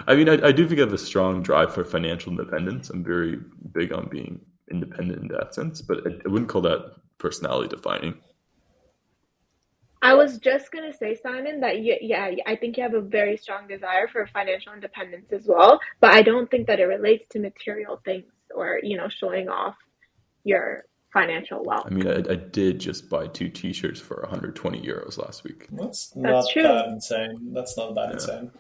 I mean, I do think I have a strong drive for financial independence. I'm very big on being independent in that sense, but I wouldn't call that personality defining. I was just gonna say, Simon, that I think you have a very strong desire for financial independence as well, but I don't think that it relates to material things or, showing off your financial wealth. I mean, I did just buy 2 T-shirts for 120 euros last week. That's not true. that insane. That's not that insane.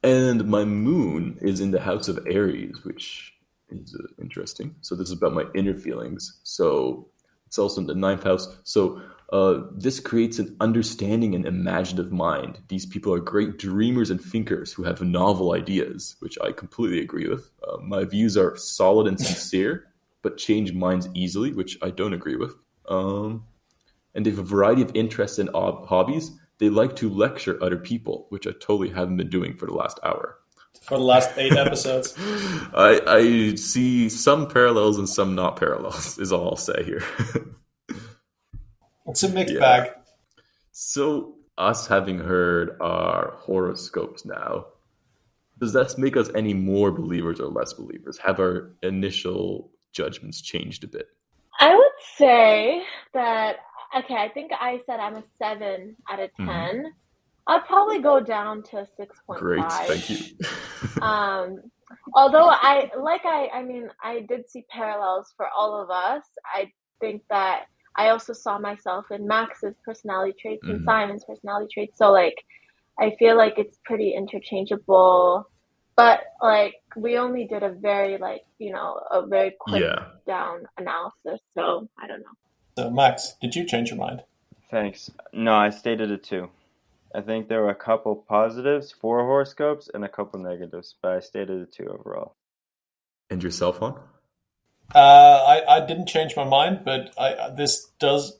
And my moon is in the house of Aries, which is interesting. So this is about my inner feelings. So it's also in the 9th house. So this creates an understanding and imaginative mind. These people are great dreamers and thinkers who have novel ideas, which I completely agree with. My views are solid and sincere, but change minds easily, which I don't agree with. And they have a variety of interests and hobbies. They like to lecture other people, which I totally haven't been doing for the last hour. For the last 8 episodes. I see some parallels and some not parallels, is all I'll say here. It's a mixed bag. So, us having heard our horoscopes now, does that make us any more believers or less believers? Have our initial judgments changed a bit? I would say that, okay, I think I said I'm a 7 out of 10. Mm-hmm. I'd probably go down to 6.5. Great, thank you. Although I did see parallels for all of us. I think that I also saw myself in Max's personality traits and Simon's personality traits. So I feel like it's pretty interchangeable. But we only did a very a very quick down analysis. So I don't know. So Max, did you change your mind? Thanks. No, I stayed at a 2. I think there were a couple positives for horoscopes and a couple negatives, but I stayed at a 2 overall. And yourself, Han? I didn't change my mind, but this does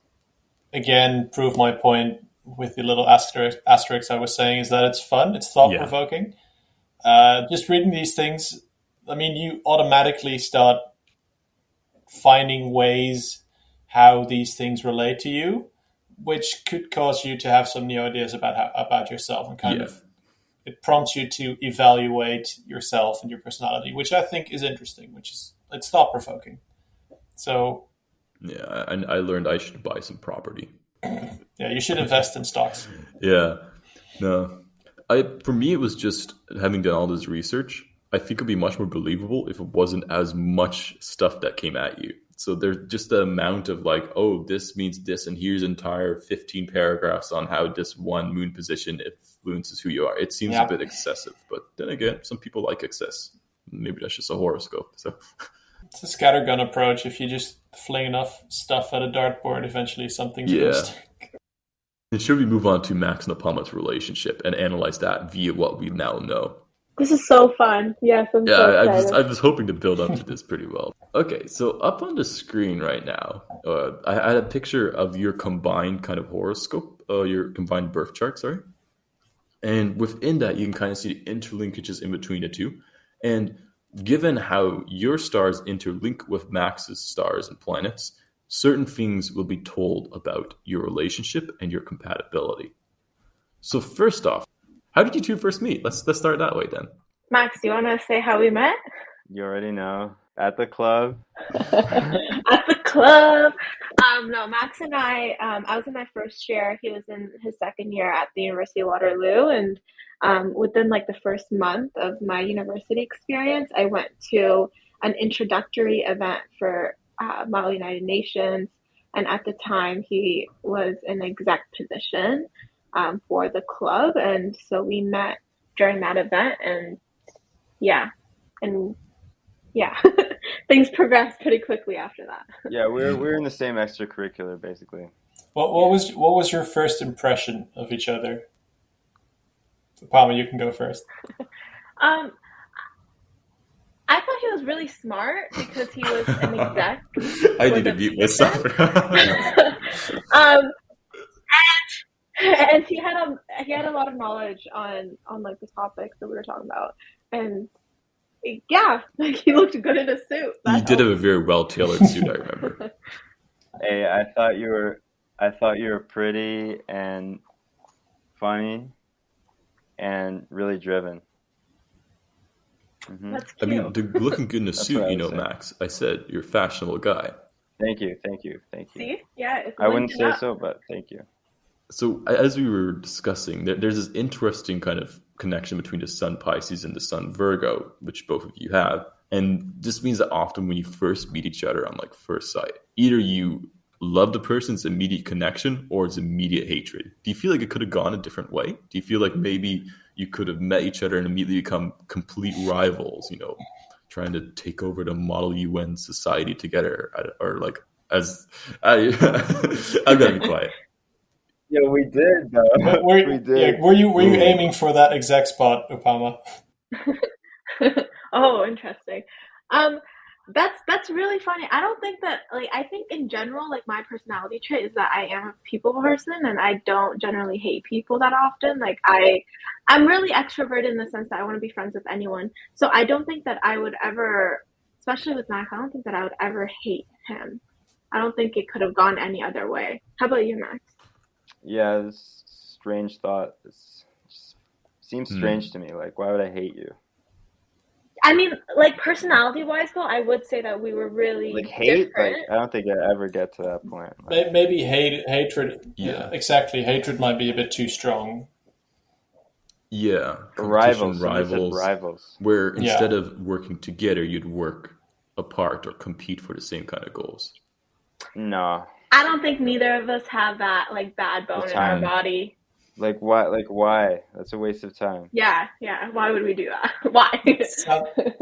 again prove my point with the little asterisk I was saying, is that it's fun, it's thought-provoking. Just reading these things, I mean, you automatically start finding ways how these things relate to you, which could cause you to have some new ideas about yourself, and kind of it prompts you to evaluate yourself and your personality, which I think is interesting, it's thought-provoking. So yeah, and I learned I should buy some property. Yeah, you should invest in stocks. Yeah. No. For me, it was just having done all this research, I think it'd be much more believable if it wasn't as much stuff that came at you. So there's just the amount of like, oh, this means this, and here's entire 15 paragraphs on how this one moon position influences who you are. It seems a bit excessive, but then again, some people like excess. Maybe that's just a horoscope. So it's a scattergun approach. If you just fling enough stuff at a dartboard, eventually something's going to stick. And should we move on to Max and Upama's relationship and analyze that via what we now know? This is so fun. Yes, I'm so excited. I was hoping to build up to this pretty well. Okay, so up on the screen right now, I had a picture of your combined kind of horoscope, your combined birth chart, sorry. And within that, you can kind of see the interlinkages in between the two. And given how your stars interlink with Max's stars and planets, certain things will be told about your relationship and your compatibility. So first off, how did you two first meet? Let's start that way then. Max, do you want to say how we met? You already know. At the club. At the club. No, Max and I was in my first year. He was in his second year at the University of Waterloo. And within like the first month of my university experience, I went to an introductory event for Model United Nations. And at the time, he was in an exec position for the club. And so we met during that event. And things progressed pretty quickly after that. Yeah, we're in the same extracurricular, basically. What was your first impression of each other? Upama, you can go first. I thought he was really smart because he was an exec. I need to mute myself. And he had a lot of knowledge on like the topics that we were talking about, and yeah, like he looked good in a suit. You did have a very well tailored suit, I remember. Hey, I thought you were pretty and funny and really driven. Mm-hmm. That's cute. I mean, looking good in a suit, Max. I said you're a fashionable guy. Thank you. See, yeah, I wouldn't say so, but thank you. So as we were discussing, there's this interesting kind of connection between the Sun Pisces and the Sun Virgo, which both of you have. And this means that often when you first meet each other on like first sight, either you love the person's immediate connection or it's immediate hatred. Do you feel like it could have gone a different way? Do you feel like maybe you could have met each other and immediately become complete rivals, trying to take over the Model UN society together? Or like, I'm going to be quiet. Yeah, we did, though. We did. Yeah, were you aiming for that exec spot, Upama? Oh, interesting. That's really funny. I don't think that, like, I think in general, like, my personality trait is that I am a people person and I don't generally hate people that often. Like, I'm really extroverted in the sense that I want to be friends with anyone. So I don't think that I would ever, especially with Max, I don't think that I would ever hate him. I don't think it could have gone any other way. How about you, Max? Yeah, this strange thought. This seems strange to me. Like, why would I hate you? I mean, like, personality-wise, though, I would say that we were really like hate. different. Like, I don't think I ever get to that point. Like, maybe hatred. Yeah, exactly. Hatred might be a bit too strong. Yeah, rivals. Where instead of working together, you'd work apart or compete for the same kind of goals. No. I don't think neither of us have that, like, bad bone in our body. Like, why? Like, why? That's a waste of time. Yeah. Why would we do that? Why?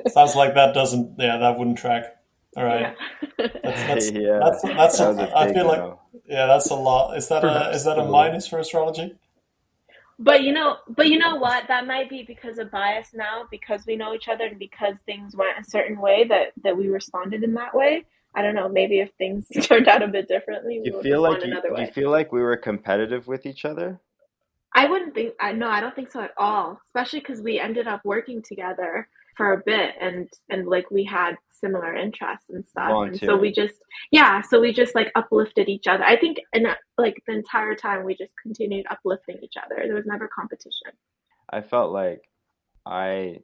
Sounds like that doesn't. Yeah, that wouldn't track. All right. Yeah. That's. I feel like. Yeah, that's a lot. Is that a minus for astrology? But you know what? That might be because of bias now, because we know each other and because things went a certain way that we responded in that way. I don't know. Maybe if things turned out a bit differently, we would respond another way. Do you feel like we were competitive with each other? I wouldn't think. No, I don't think so at all. Especially because we ended up working together for a bit, and like we had similar interests and stuff. And so we just like uplifted each other. I think, and like the entire time we just continued uplifting each other. There was never competition. I felt like I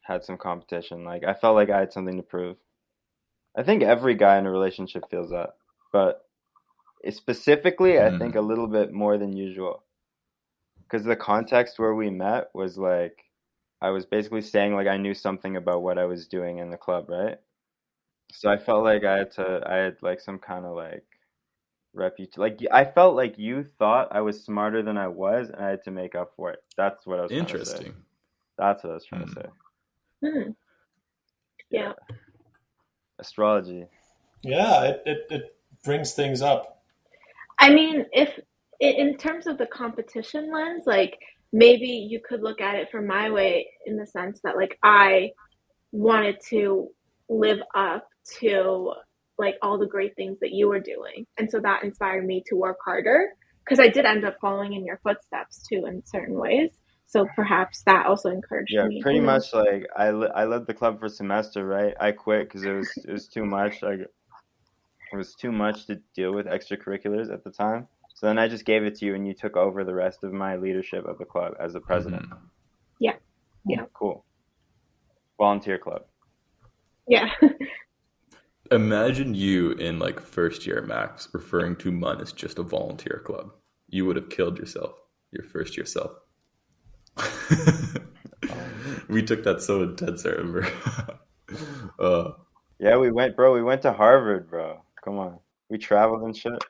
had some competition. Like I felt like I had something to prove. I think every guy in a relationship feels that, but specifically, I think a little bit more than usual. Because the context where we met was like, I was basically saying like I knew something about what I was doing in the club, right? So I felt like I had like some kind of like like I felt like you thought I was smarter than I was, and I had to make up for it. That's what I was trying to say. Interesting. That's what I was trying to say. Hmm. Yeah. Astrology. Yeah, it brings things up. I mean, if in terms of the competition lens, like maybe you could look at it from my way in the sense that like I wanted to live up to like all the great things that you were doing. And so that inspired me to work harder because I did end up following in your footsteps too in certain ways. So perhaps that also encouraged Yeah, me. pretty much like I led the club for a semester, right? I quit because it was too much. Like it was too much to deal with extracurriculars at the time. So then I just gave it to you, and you took over the rest of my leadership of the club as the president. Yeah. Yeah. Cool. Volunteer club. Yeah. Imagine you in like first year, Max, referring to MUN as just a volunteer club. You would have killed yourself, your first year self. We took that so intense, I remember. Yeah, we went to Harvard, bro. Come on. We traveled and shit.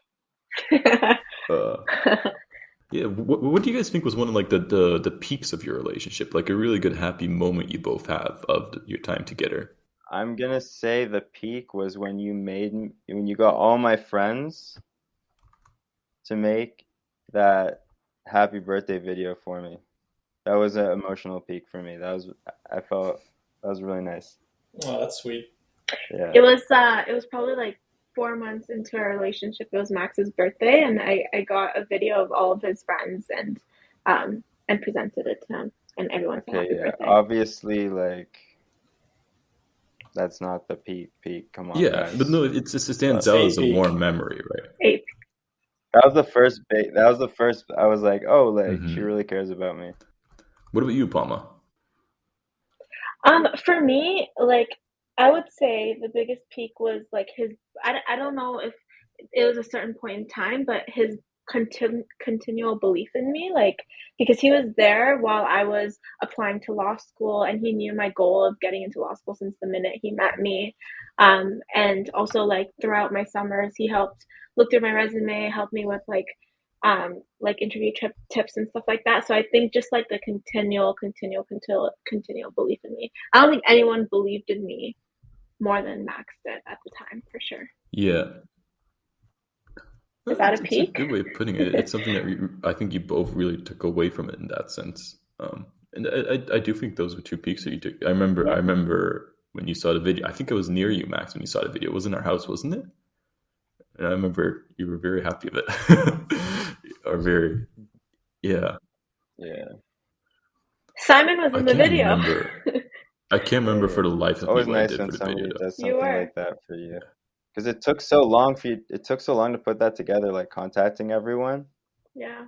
Yeah, what do you guys think was one of like the peaks of your relationship? Like a really good happy moment you both have of your time together? I'm gonna say the peak was when you got all my friends to make that happy birthday video for me. That was an emotional peak for me. I felt that was really nice. Oh, that's sweet. Yeah. It was probably like 4 months into our relationship. It was Max's birthday, and I got a video of all of his friends and presented it to him, and everyone said happy birthday. Obviously, like that's not the peak. Come on. Yeah, guys. but no, it stands out as a warm memory, right? 8. That was the first. That was the first. I was like, oh, like she really cares about me. What about you, Upama? For me, like I would say the biggest peak was like his. I don't know if it was a certain point in time, but his continual belief in me, like because he was there while I was applying to law school, and he knew my goal of getting into law school since the minute he met me. And also like throughout my summers, he helped look through my resume, helped me with like interview tips and stuff like that. So I think just like the continual belief in me. I don't think anyone believed in me more than Max did at the time, for sure. Yeah. Is that a It's peak? a good way of putting it. It's something that I think you both really took away from it in that sense. And I do think those were two peaks that you took. I remember when you saw the video. I think it was near you, Max, when you saw the video. It was in our house, wasn't it? And I remember you were very happy of it. Or very, yeah. Yeah. Simon was in the video. I can't remember for the life of me what I did when for the video. Does something like that for you. Because it took so long to put that together, like contacting everyone. Yeah.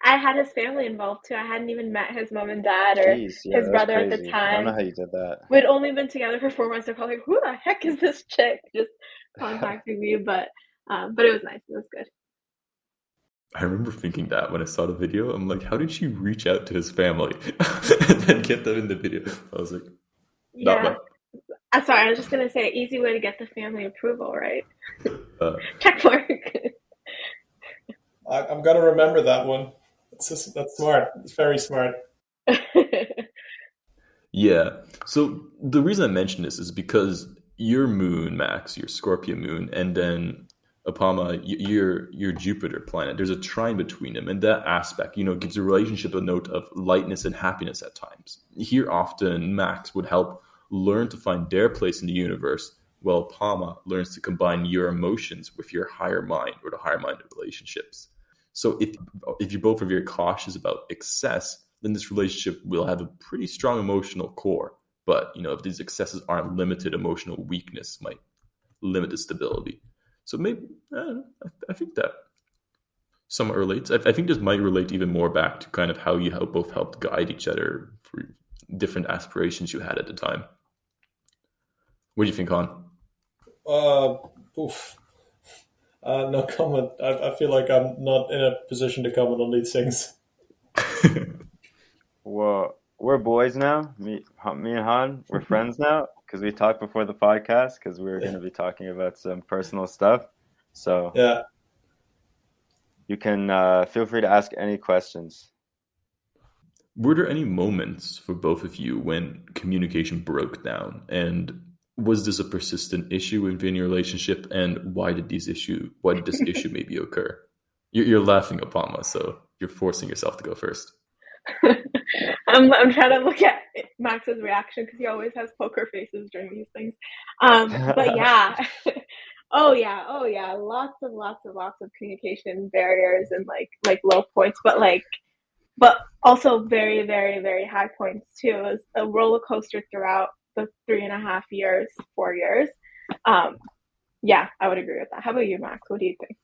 I had his family involved too. I hadn't even met his mom and dad or his brother at the time. I don't know how you did that. We'd only been together for 4 months. They're probably like, who the heck is this chick just contacting me? But it was nice. It was good. I remember thinking that when I saw the video, I'm like, how did she reach out to his family and then get them in the video? I was like, yeah. Sorry, I was just going to say, easy way to get the family approval, right? Check mark. I'm going to remember that one. That's smart. It's very smart. Yeah. So the reason I mention this is because your moon, Max, your Scorpio moon, and then Upama, your Jupiter planet, there's a trine between them. And that aspect, gives a relationship a note of lightness and happiness at times. Here, often, Max would help learn to find their place in the universe, while Upama learns to combine your emotions with your higher mind or the higher mind of relationships. So if you're both are very cautious about excess, then this relationship will have a pretty strong emotional core. But, if these excesses aren't limited, emotional weakness might limit the stability. So maybe, I think that somewhat relates. I think this might relate even more back to kind of how you both helped guide each other for different aspirations you had at the time. What do you think, Han? No comment. I feel like I'm not in a position to comment on these things. Well, we're boys now. Me and Han, we're friends now. because we talked before the podcast because we were going to be talking about some personal stuff. So Yeah. you can feel free to ask any questions. Were there any moments for both of you when communication broke down? And was this a persistent issue within your relationship? And why did this issue maybe occur? You're laughing, Upama, so you're forcing yourself to go first. I'm trying to look at Max's reaction because he always has poker faces during these things. But yeah. Oh yeah. Lots of communication barriers and like low points, but also very, very, very high points too. It was a roller coaster throughout the 4 years. Yeah, I would agree with that. How about you, Max? What do you think?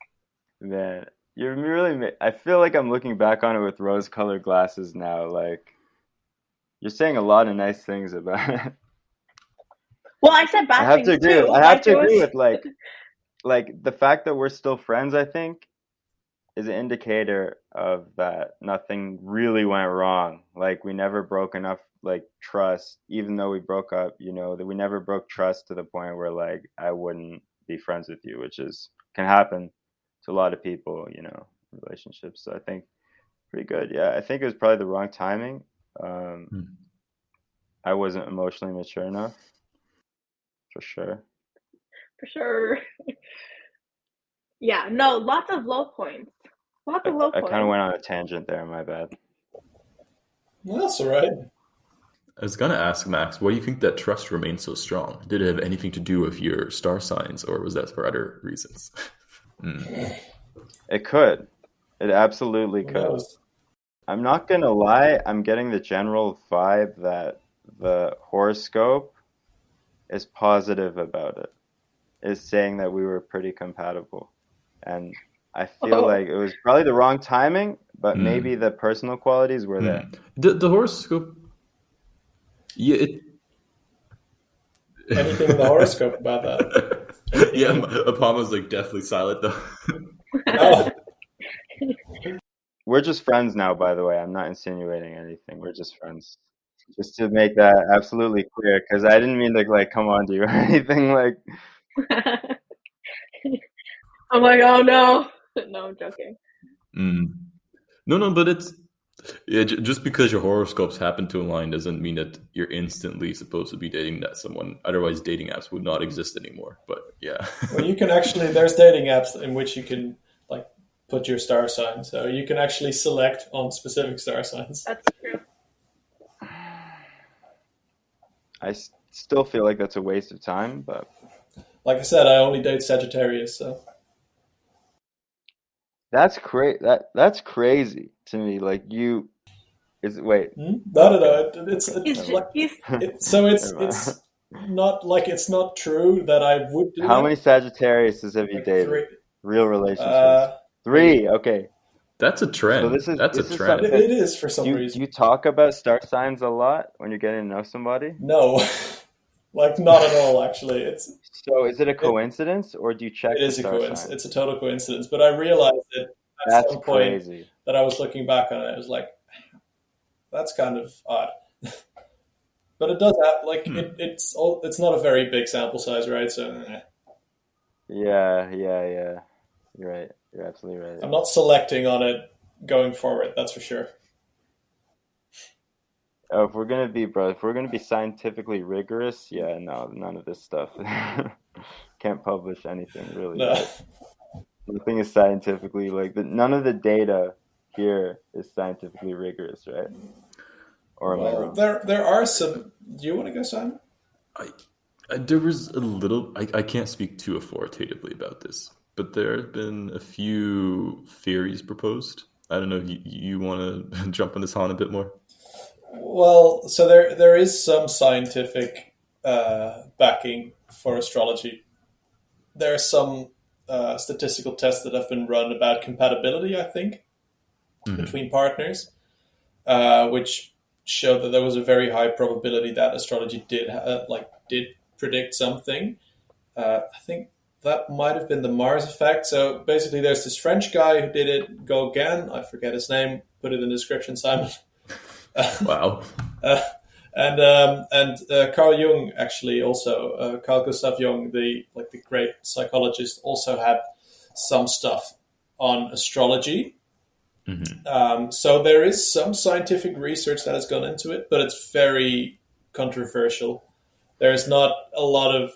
Man, you're really. I feel like I'm looking back on it with rose-colored glasses now. Like, you're saying a lot of nice things about it. Well, I said bad things too. I have to agree with like the fact that we're still friends. I think is an indicator of that nothing really went wrong. Like, we never broke enough like trust, even though we broke up. You know, that we never broke trust to the point where like I wouldn't be friends with you, which can happen to a lot of people, you know, relationships. So I think pretty good. Yeah, I think it was probably the wrong timing. I wasn't emotionally mature enough, for sure. Yeah, no, lots of low points. I kind of went on a tangent there. My bad. Well, that's all right. I was going to ask Max, why do you think that trust remained so strong? Did it have anything to do with your star signs, or was that for other reasons? It could. It absolutely could. I'm not going to lie. I'm getting the general vibe that the horoscope is positive about it. Is saying that we were pretty compatible. And I feel like it was probably the wrong timing, but maybe the personal qualities were there. The horoscope... Yeah, anything in the horoscope about that? Yeah, Apama's like deathly silent though. Oh. We're just friends now, by the way. I'm not insinuating anything. We're just friends. Just to make that absolutely clear, because I didn't mean to like come on to you or anything like. I'm like, oh no. No, I'm joking. No, but it's just because your horoscopes happen to align doesn't mean that you're instantly supposed to be dating that someone. Otherwise, dating apps would not exist anymore. But yeah. Well, you can actually. There's dating apps in which you can like put your star sign, so you can actually select on specific star signs. That's true. I still feel like that's a waste of time, but like I said, I only date Sagittarius, so that's that's crazy to me. Like wait. No. It's not like it's not true that I would do. How many Sagittariuses have you dated? 3. Real relationships. 3. Okay. That's a trend. So that's a trend. It is for some reason. Do you talk about star signs a lot when you're getting to know somebody? No, like not at all. Actually, So is it a coincidence, or do you check? It is a coincidence. It's a total coincidence. But I realized that at some point that I was looking back on it, I was like, that's kind of odd. But it does have like it's not a very big sample size, right? So yeah. You're right. You're absolutely right. I'm not selecting on it going forward. That's for sure. Oh, if we're gonna be scientifically rigorous, yeah, no, none of this stuff. Can't publish anything really. No. Nothing is scientifically none of the data here is scientifically rigorous, right? Or am I wrong? There are some. Do you want to go, Simon? There was a little. I can't speak too authoritatively about this, but there have been a few theories proposed. I don't know if you want to jump on this on a bit more. Well, so there is some scientific backing for astrology. There are some statistical tests that have been run about compatibility, I think, between partners, which showed that there was a very high probability that astrology did predict something. I think that might have been the Mars effect. So basically, there's this French guy who did it. Gauguin, I forget his name. Put it in the description, Simon. Wow. And Carl Jung actually also Carl Gustav Jung, the great psychologist, also had some stuff on astrology. So there is some scientific research that has gone into it, but it's very controversial. There's not a lot of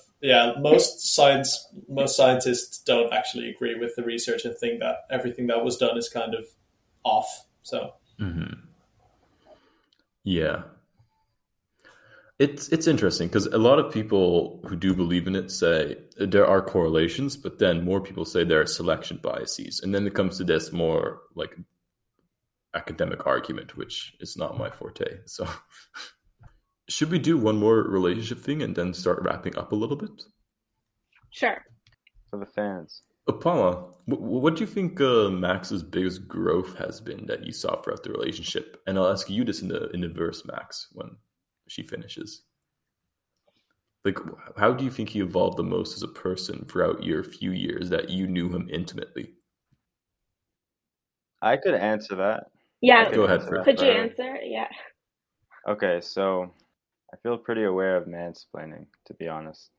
most scientists don't actually agree with the research and think that everything that was done is kind of off. So yeah, it's interesting because a lot of people who do believe in it say there are correlations, but then more people say there are selection biases, and then it comes to this more like academic argument, which is not my forte. So should we do one more relationship thing and then start wrapping up a little bit? Sure. For the fans. Upama, what do you think Max's biggest growth has been that you saw throughout the relationship? And I'll ask you this in the verse, Max, when she finishes. Like, how do you think he evolved the most as a person throughout your few years that you knew him intimately? I could answer that. Yeah. Go ahead, Fred. Could you answer? Yeah. Okay, so I feel pretty aware of mansplaining, to be honest.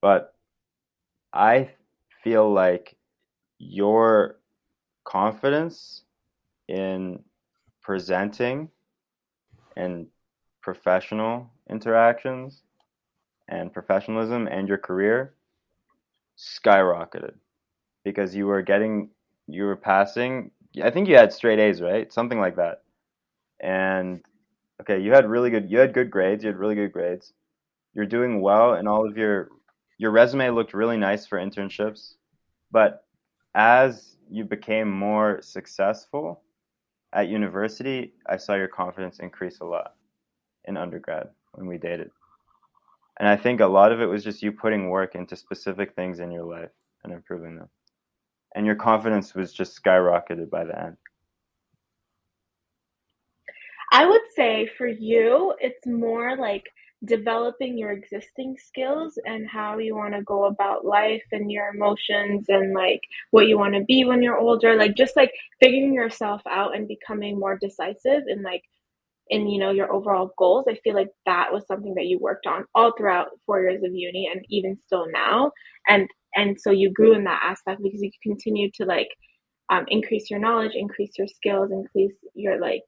But I feel like your confidence in presenting and professional interactions and professionalism and your career skyrocketed because you were passing, I think you had straight A's, right? Something like that. And okay, you had good grades, You're doing well in all of your resume looked really nice for internships. But as you became more successful at university, I saw your confidence increase a lot in undergrad when we dated. And I think a lot of it was just you putting work into specific things in your life and improving them. And your confidence was just skyrocketed by the end. I would say for you, it's more like developing your existing skills and how you want to go about life and your emotions and like what you want to be when you're older, like just like figuring yourself out and becoming more decisive and like in your overall goals. I feel like that was something that you worked on all throughout 4 years of uni and even still now, and so you grew in that aspect because you continue to like increase your knowledge, increase your skills, increase your like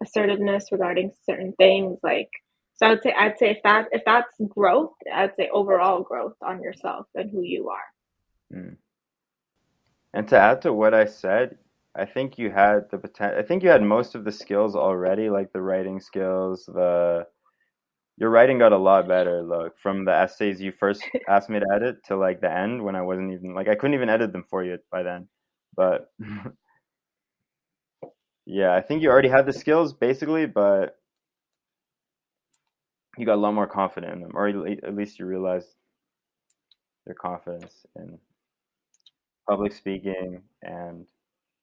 assertiveness regarding certain things. Like, so I'd say if that's growth, I'd say overall growth on yourself and who you are. And to add to what I said, I think you had the potential. I think you had most of the skills already, like the writing skills. Your writing got a lot better. Look, from the essays you first asked me to edit to like the end when I wasn't even I couldn't even edit them for you by then. But yeah, I think you already had the skills basically, but you got a lot more confident in them, or at least you realized your confidence in public speaking and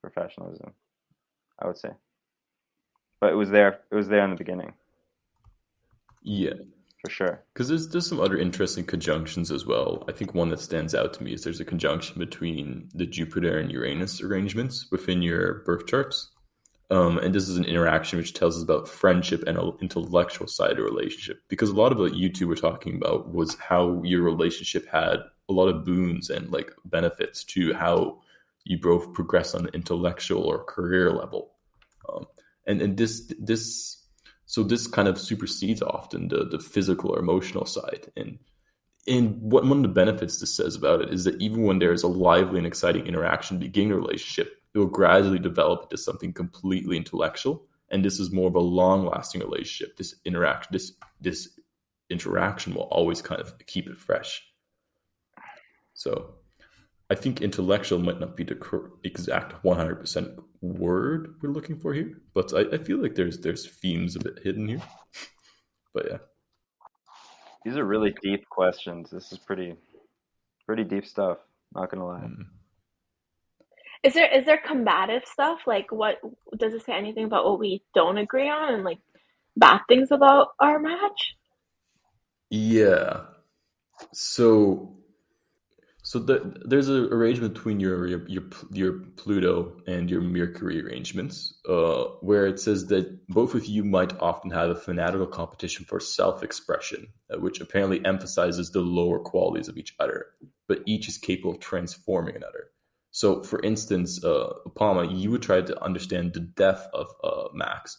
professionalism, I would say. But it was there in the beginning. Yeah. For sure. Because there's some other interesting conjunctions as well. I think one that stands out to me is there's a conjunction between the Jupiter and Uranus arrangements within your birth charts. And this is an interaction which tells us about friendship and an intellectual side of a relationship. Because a lot of what you two were talking about was how your relationship had a lot of boons and like benefits to how you both progress on the intellectual or career level. And this kind of supersedes often the physical or emotional side. And one of the benefits this says about it is that even when there is a lively and exciting interaction beginning a relationship, it will gradually develop into something completely intellectual. And this is more of a long-lasting relationship. This interaction will always kind of keep it fresh. So I think intellectual might not be the exact 100% word we're looking for here, but I feel like there's themes a bit hidden here. But yeah. These are really deep questions. This is pretty deep stuff, not gonna lie. Is there combative stuff? Like, what does it say anything about what we don't agree on and like bad things about our match? Yeah. So There's an arrangement between your Pluto and your Mercury arrangements, where it says that both of you might often have a fanatical competition for self-expression, which apparently emphasizes the lower qualities of each other, but each is capable of transforming another. So, for instance, Upama, you would try to understand the depth of Max,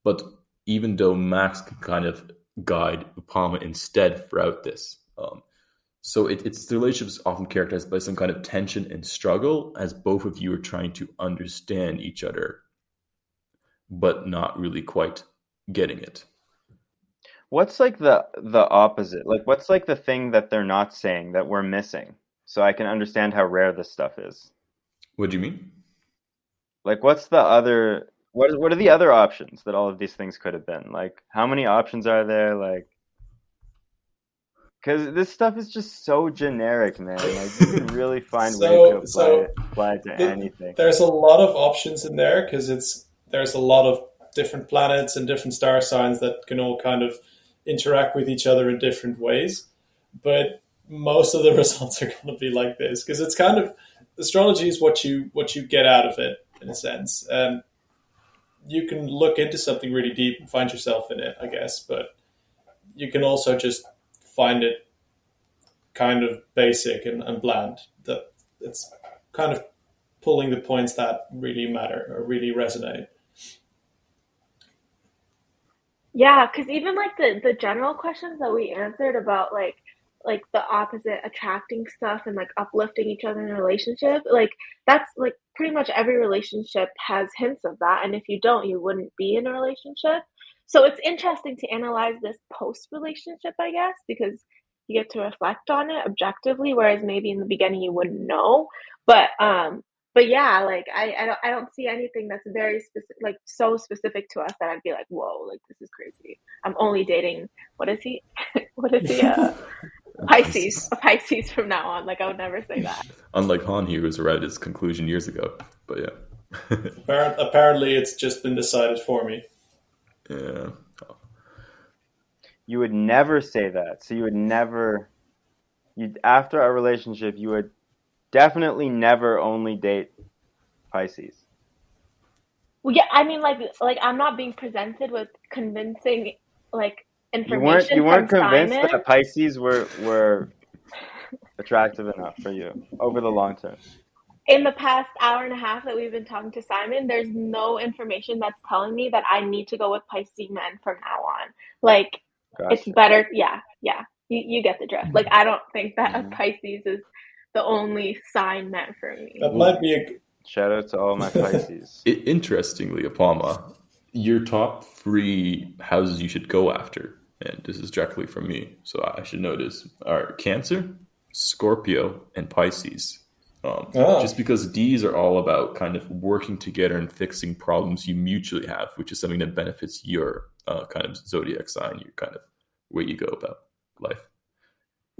but even though Max can kind of guide Upama instead throughout this. So the relationship is often characterized by some kind of tension and struggle, as both of you are trying to understand each other, but not really quite getting it. What's like the opposite? Like, what's like the thing that they're not saying that we're missing? So I can understand how rare this stuff is. What do you mean? Like, what's the other? What are the other options that all of these things could have been? Like, how many options are there? Like, because this stuff is just so generic, man. Like, you can really find ways to apply it to anything. There's a lot of options in there because there's a lot of different planets and different star signs that can all kind of interact with each other in different ways. But most of the results are going to be like this because it's kind of astrology is what you get out of it in a sense, and you can look into something really deep and find yourself in it, I guess. But you can also just find it kind of basic and bland. That it's kind of pulling the points that really matter or really resonate. Yeah, because even like the general questions that we answered about like the opposite attracting stuff and like uplifting each other in a relationship, like that's like pretty much every relationship has hints of that. And if you don't, you wouldn't be in a relationship. So it's interesting to analyze this post relationship, I guess, because you get to reflect on it objectively, whereas maybe in the beginning you wouldn't know. But yeah, like I don't see anything that's very specific, like so specific to us that I'd be like, whoa, like this is crazy. I'm only dating what is he? What is he? Pisces. A Pisces from now on. Like I would never say that. Unlike Han, he was arrived at his conclusion years ago. But yeah. Apparently it's just been decided for me. Yeah. You would never say that. So you would never, after a relationship, you would definitely never only date Pisces. Well, yeah, I mean, like I'm not being presented with convincing, like, information. You weren't from convinced Simon. that Pisces were attractive enough for you over the long term. In the past hour and a half that we've been talking to Simon, there's no information that's telling me that I need to go with Pisces men from now on. Like, Gotcha. It's better. Yeah. You get the drift. Like, I don't think that a Pisces is the only sign meant for me. That might be a shout out to all my Pisces. Interestingly, Apama, your top 3 houses you should go after, and this is directly from me, so I should know this, are Cancer, Scorpio, and Pisces. Just because these are all about kind of working together and fixing problems you mutually have, which is something that benefits your kind of zodiac sign, your kind of way you go about life.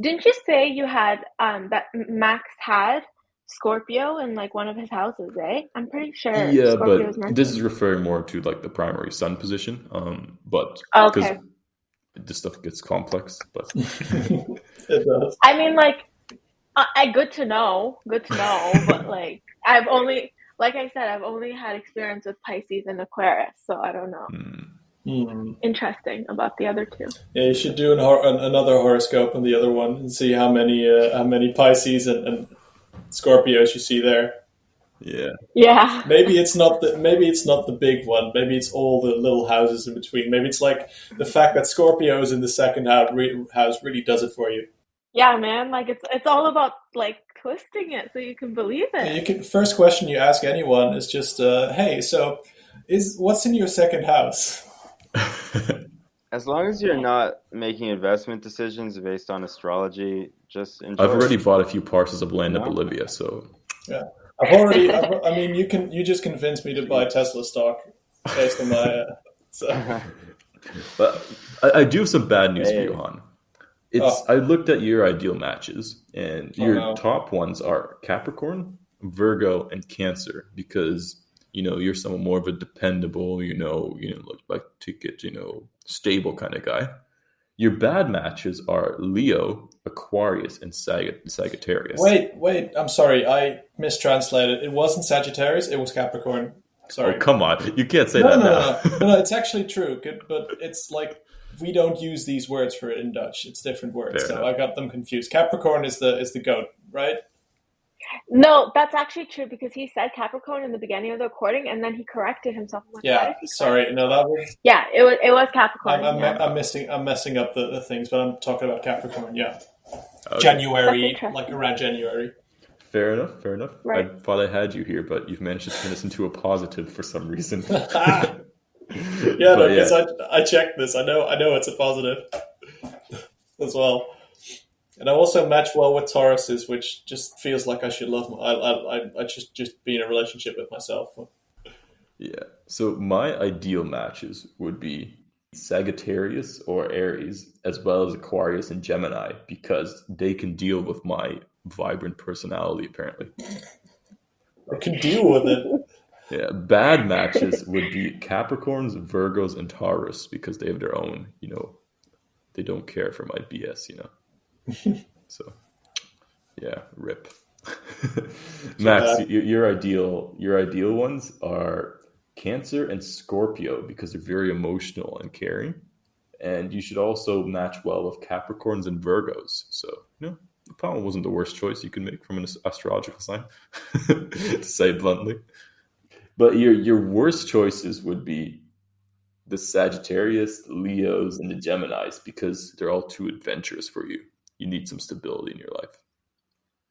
Didn't you say you had that Max had Scorpio in like one of his houses, eh? I'm pretty sure. Yeah, Scorpio was but mentioned. this is referring more to like the primary sun position. But Okay. this stuff gets complex, but it does. I mean, like, good to know, but like, I've only had experience with Pisces and Aquarius, so I don't know. Interesting about the other 2. Yeah, you should do another horoscope on the other one and see how many Pisces and Scorpios you see there. Yeah. Maybe it's not the big one. Maybe it's all the little houses in between. Maybe it's like the fact that Scorpio is in the second house really does it for you. Yeah, man. Like it's all about like twisting it so you can believe it. First question you ask anyone is just, hey, so what's in your second house? As long as you're not making investment decisions based on astrology, just enjoy. I've already bought a few parcels of land in Bolivia, so yeah. You just convinced me to buy Tesla stock based on my. But I do have some bad news for you, Han. I looked at your ideal matches, and your top ones are Capricorn, Virgo, and Cancer, because you're someone more of a dependable, look like ticket, stable kind of guy. Your bad matches are Leo, Aquarius, and Sagittarius. Wait. I'm sorry. I mistranslated. It wasn't Sagittarius. It was Capricorn. Sorry. Oh, come on. You can't say No, that no, now. no, no, no. It's actually true, but it's like we don't use these words for it in Dutch. It's different words, Fair so enough. I got them confused. Capricorn is the goat, right? No, that's actually true because he said Capricorn in the beginning of the recording, and then he corrected himself. I'm like, why Yeah. did he correct Sorry. No, that was. Yeah, it was Capricorn. I'm messing up the things, but I'm talking about Capricorn. Yeah. Okay. January, That's like around January. Fair enough. Right. I thought I had you here, but you've managed to turn this into a positive for some reason. Yeah, But because I checked this. I know it's a positive as well. And I also match well with Tauruses, which just feels like I should love. I just be in a relationship with myself. Yeah. So my ideal matches would be Sagittarius or Aries, as well as Aquarius and Gemini, because they can deal with my vibrant personality, apparently. I can deal with it. Yeah. Bad matches would be Capricorns, Virgos, and Taurus, because they have their own, they don't care for my BS, So, yeah, rip. Max, your ideal ones are Cancer and Scorpio because they're very emotional and caring, and you should also match well with Capricorns and Virgos. So, Apollo wasn't the worst choice you could make from an astrological sign, to say it bluntly. But your worst choices would be the Sagittarius, the Leos, and the Geminis because they're all too adventurous for you. You need some stability in your life.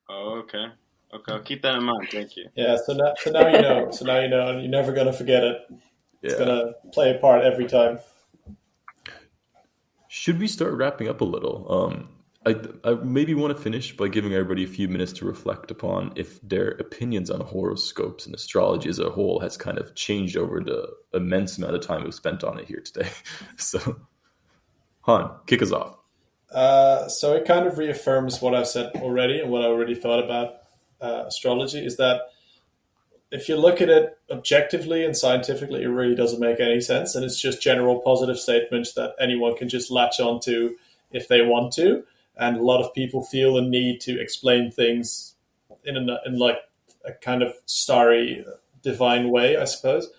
Oh, okay. Okay, I'll keep that in mind. Thank you. Yeah, so now you know. So now you know, and you're never going to forget it. It's going to play a part every time. Should we start wrapping up a little? I maybe want to finish by giving everybody a few minutes to reflect upon if their opinions on horoscopes and astrology as a whole has kind of changed over the immense amount of time we've spent on it here today. So, Han, kick us off. So it kind of reaffirms what I've said already and what I already thought about astrology is that if you look at it objectively and scientifically, it really doesn't make any sense. And it's just general positive statements that anyone can just latch onto if they want to. And a lot of people feel the need to explain things in like a kind of starry, divine way, I suppose.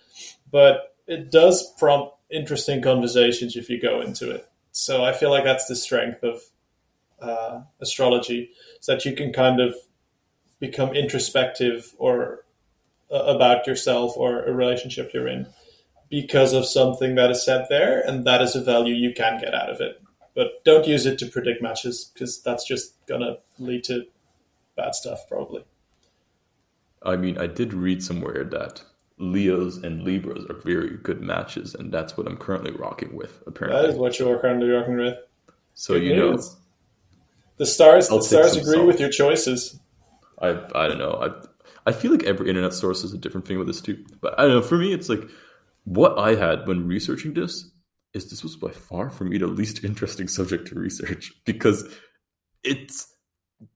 But it does prompt interesting conversations if you go into it. So I feel like that's the strength of astrology, is that you can kind of become introspective or about yourself or a relationship you're in because of something that is said there, and that is a value you can get out of it. But don't use it to predict matches because that's just going to lead to bad stuff, probably. I mean, I did read somewhere that Leos and Libras are very good matches, and that's what I'm currently rocking with, apparently. That is what you're currently rocking with. So, Good the stars agree salt with your choices. I don't know. I feel like every internet source is a different thing with this too. But I don't know. For me, it's like what I had when researching this was by far for me the least interesting subject to research because it's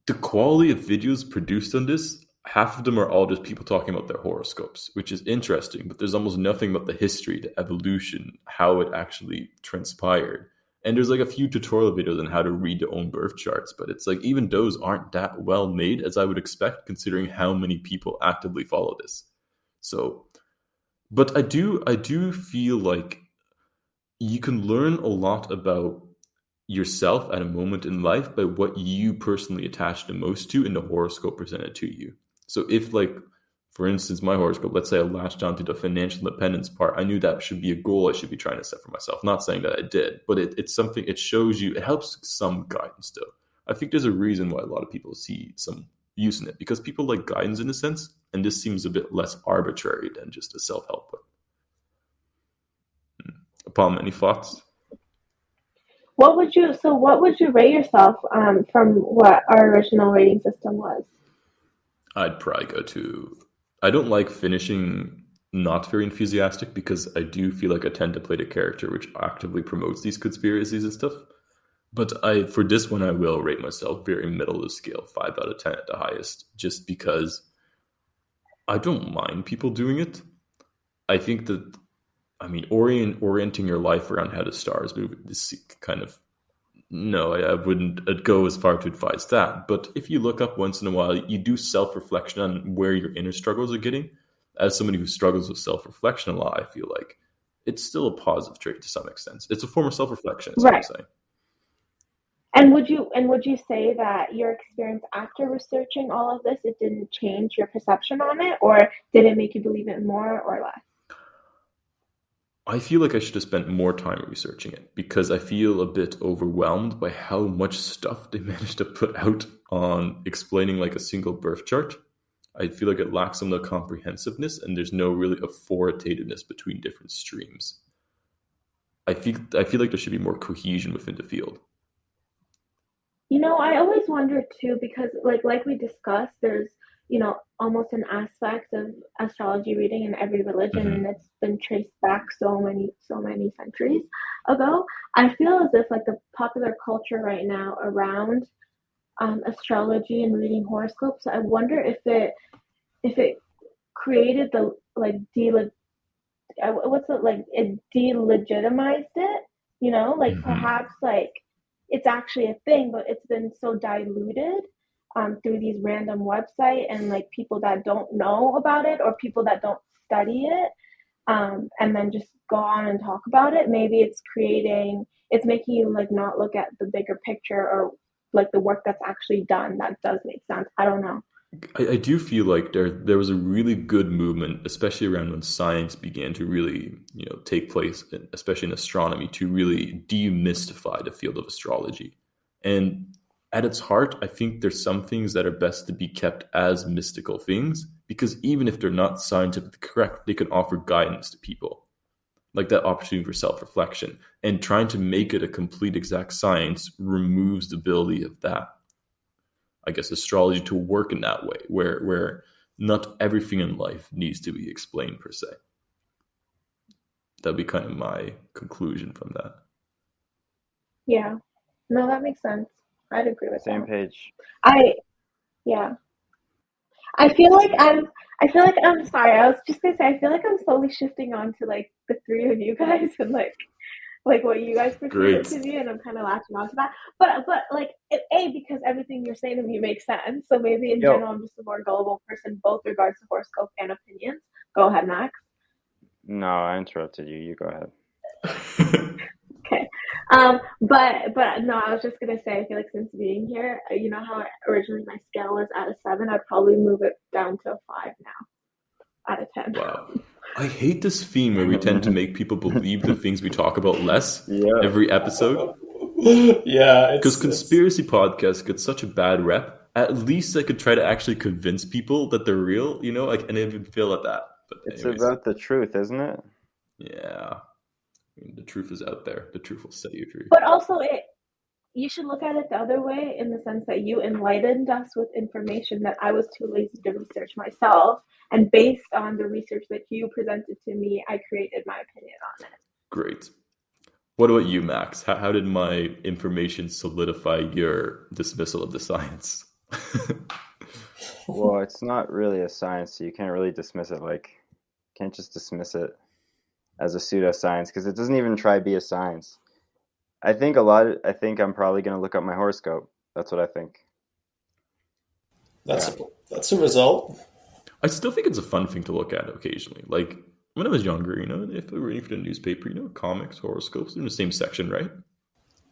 the quality of videos produced on this. Half of them are all just people talking about their horoscopes, which is interesting, but there's almost nothing about the history, the evolution, how it actually transpired. And there's like a few tutorial videos on how to read their own birth charts, but it's like even those aren't that well made as I would expect considering how many people actively follow this. So, but I do feel like you can learn a lot about yourself at a moment in life by what you personally attach the most to in the horoscope presented to you. So if, like, for instance, my horoscope, let's say I latched onto the financial independence part, I knew that should be a goal I should be trying to set for myself. Not saying that I did, but it's something, it shows you, it helps some guidance though. I think there's a reason why a lot of people see some use in it, because people like guidance in a sense, and this seems a bit less arbitrary than just a self-help book. Upama, any thoughts? What would you rate yourself from what our original rating system was? I'd probably go to, I don't like finishing not very enthusiastic because I do feel like I tend to play the character which actively promotes these conspiracies and stuff. But for this one, I will rate myself very middle of the scale, 5 out of 10 at the highest, just because I don't mind people doing it. I think that, I mean, orienting your life around how the stars move is kind of No, I wouldn't go as far to advise that. But if you look up once in a while, you do self-reflection on where your inner struggles are getting. As somebody who struggles with self-reflection a lot, I feel like it's still a positive trait to some extent. It's a form of self-reflection, is what I'm Right. saying. And would you say that your experience after researching all of this, it didn't change your perception on it, or did it make you believe it more or less? I feel like I should have spent more time researching it because I feel a bit overwhelmed by how much stuff they managed to put out on explaining like a single birth chart. I feel like it lacks some of the comprehensiveness and there's no really authoritativeness between different streams. I feel like there should be more cohesion within the field. I always wonder too, because like we discussed, there's, almost an aspect of astrology reading in every religion, and it's been traced back so many centuries ago. I feel as if like the popular culture right now around astrology and reading horoscopes, I wonder if it created the like it delegitimized it, like perhaps like it's actually a thing, but it's been so diluted through these random websites and like people that don't know about it or people that don't study it, and then just go on and talk about it. Maybe it's making you like not look at the bigger picture or like the work that's actually done. That does make sense. I don't know. I do feel like there was a really good movement, especially around when science began to really take place, especially in astronomy, to really demystify the field of astrology. And at its heart, I think there's some things that are best to be kept as mystical things because even if they're not scientifically correct, they can offer guidance to people, like that opportunity for self-reflection. And trying to make it a complete exact science removes the ability of that, I guess, astrology to work in that way, where not everything in life needs to be explained per se. That'd be kind of my conclusion from that. Yeah, no, that makes sense. I'd agree with Same that. page. Yeah. I feel like I'm sorry. I was just gonna say I feel like I'm slowly shifting on to like the three of you guys and like what you guys perceive it Great. to be, and I'm kind of latching on to that. But like because everything you're saying to me makes sense. So maybe in general, I'm just a more gullible person, both regards to horoscope and opinions. Go ahead, Max. No, I interrupted you. You go ahead. Okay. But no, I was just gonna say, I feel like since being here, you know how originally my scale was at a 7, I'd probably move it down to a 5 now, out of 10. Wow. I hate this theme where we tend to make people believe the things we talk about less Yeah. every episode. Yeah, Because conspiracy podcasts get such a bad rep. At least I could try to actually convince people that they're real, and even fail at that. But It's anyways, about the truth, isn't it? yeah. The truth is out there. The truth will set you free. But also, you should look at it the other way in the sense that you enlightened us with information that I was too lazy to research myself. And based on the research that you presented to me, I created my opinion on it. Great. What about you, Max? How did my information solidify your dismissal of the science? Well, it's not really a science, so you can't really dismiss it. Like, can't just dismiss it as a pseudoscience because it doesn't even try to be a science. I think I'm probably going to look up my horoscope. That's what I think. That's a result. I still think it's a fun thing to look at occasionally. Like when I was younger, if we were reading for the newspaper, comics, horoscopes, they're in the same section, right?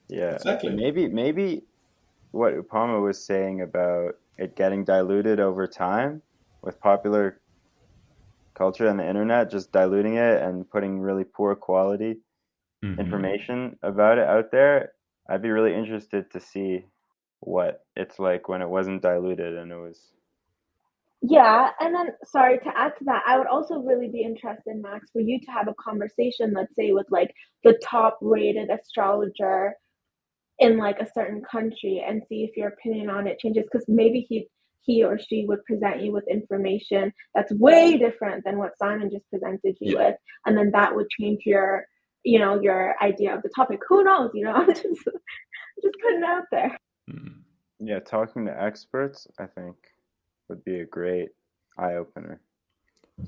Yeah, Exactly. Maybe what Upama was saying about it getting diluted over time with popular culture and the internet, just diluting it and putting really poor quality information about it out there. I'd be really interested to see what it's like when it wasn't diluted and it was. Yeah, and then sorry to add to that, I would also really be interested, Max, for you to have a conversation, let's say, with like the top rated astrologer in like a certain country and see if your opinion on it changes, because maybe he or she would present you with information that's way different than what Simon just presented you with, and then that would change your idea of the topic. Who knows? I'm just putting it out there. Yeah, talking to experts, I think, would be a great eye-opener.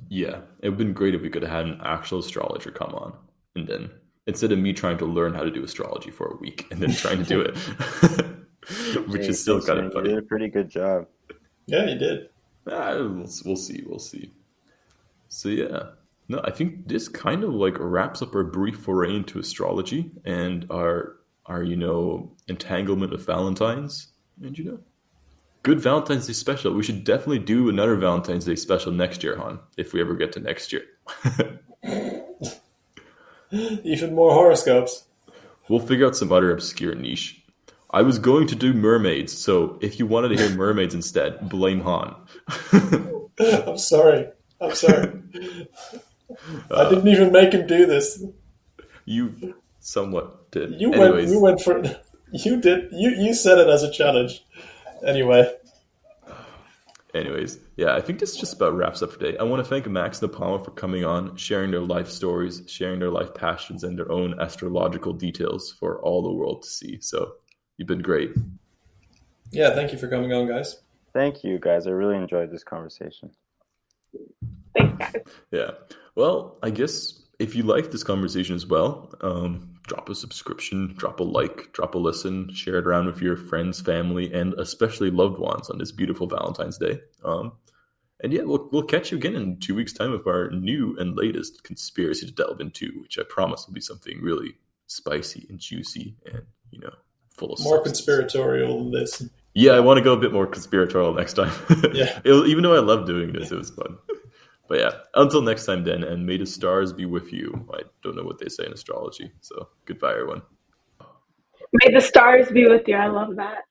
Yeah, it would have been great if we could have had an actual astrologer come on and then instead of me trying to learn how to do astrology for a week and then trying to do it, which is still kind of funny. You did a pretty good job. Yeah, you did. We'll see. So yeah, no, I think this kind of like wraps up our brief foray into astrology and our entanglement of Valentines, and good Valentine's Day special. We should definitely do another Valentine's Day special next year, Han, if we ever get to next year. Even more horoscopes. We'll figure out some other obscure niche. I was going to do mermaids, so if you wanted to hear mermaids instead, blame Han. I'm sorry. I didn't even make him do this. You somewhat did. You went for it. You did. You said it as a challenge. Anyways, yeah, I think this just about wraps up for today. I want to thank Max and Upama for coming on, sharing their life stories, sharing their life passions, and their own astrological details for all the world to see. So you've been great. Yeah, thank you for coming on, guys. Thank you, guys. I really enjoyed this conversation. Thanks, guys. Yeah. Well, I guess if you like this conversation as well, drop a subscription, drop a like, drop a listen, share it around with your friends, family, and especially loved ones on this beautiful Valentine's Day. And yeah, we'll catch you again in 2 weeks' time with our new and latest conspiracy to delve into, which I promise will be something really spicy and juicy and, full of more substance. conspiratorial than this. Yeah, I want to go a bit more conspiratorial next time. Yeah. Even though I love doing this, it was fun. But yeah, until next time then, and may the stars be with you. I don't know what they say in astrology, so goodbye, everyone. May the stars be with you. I love that.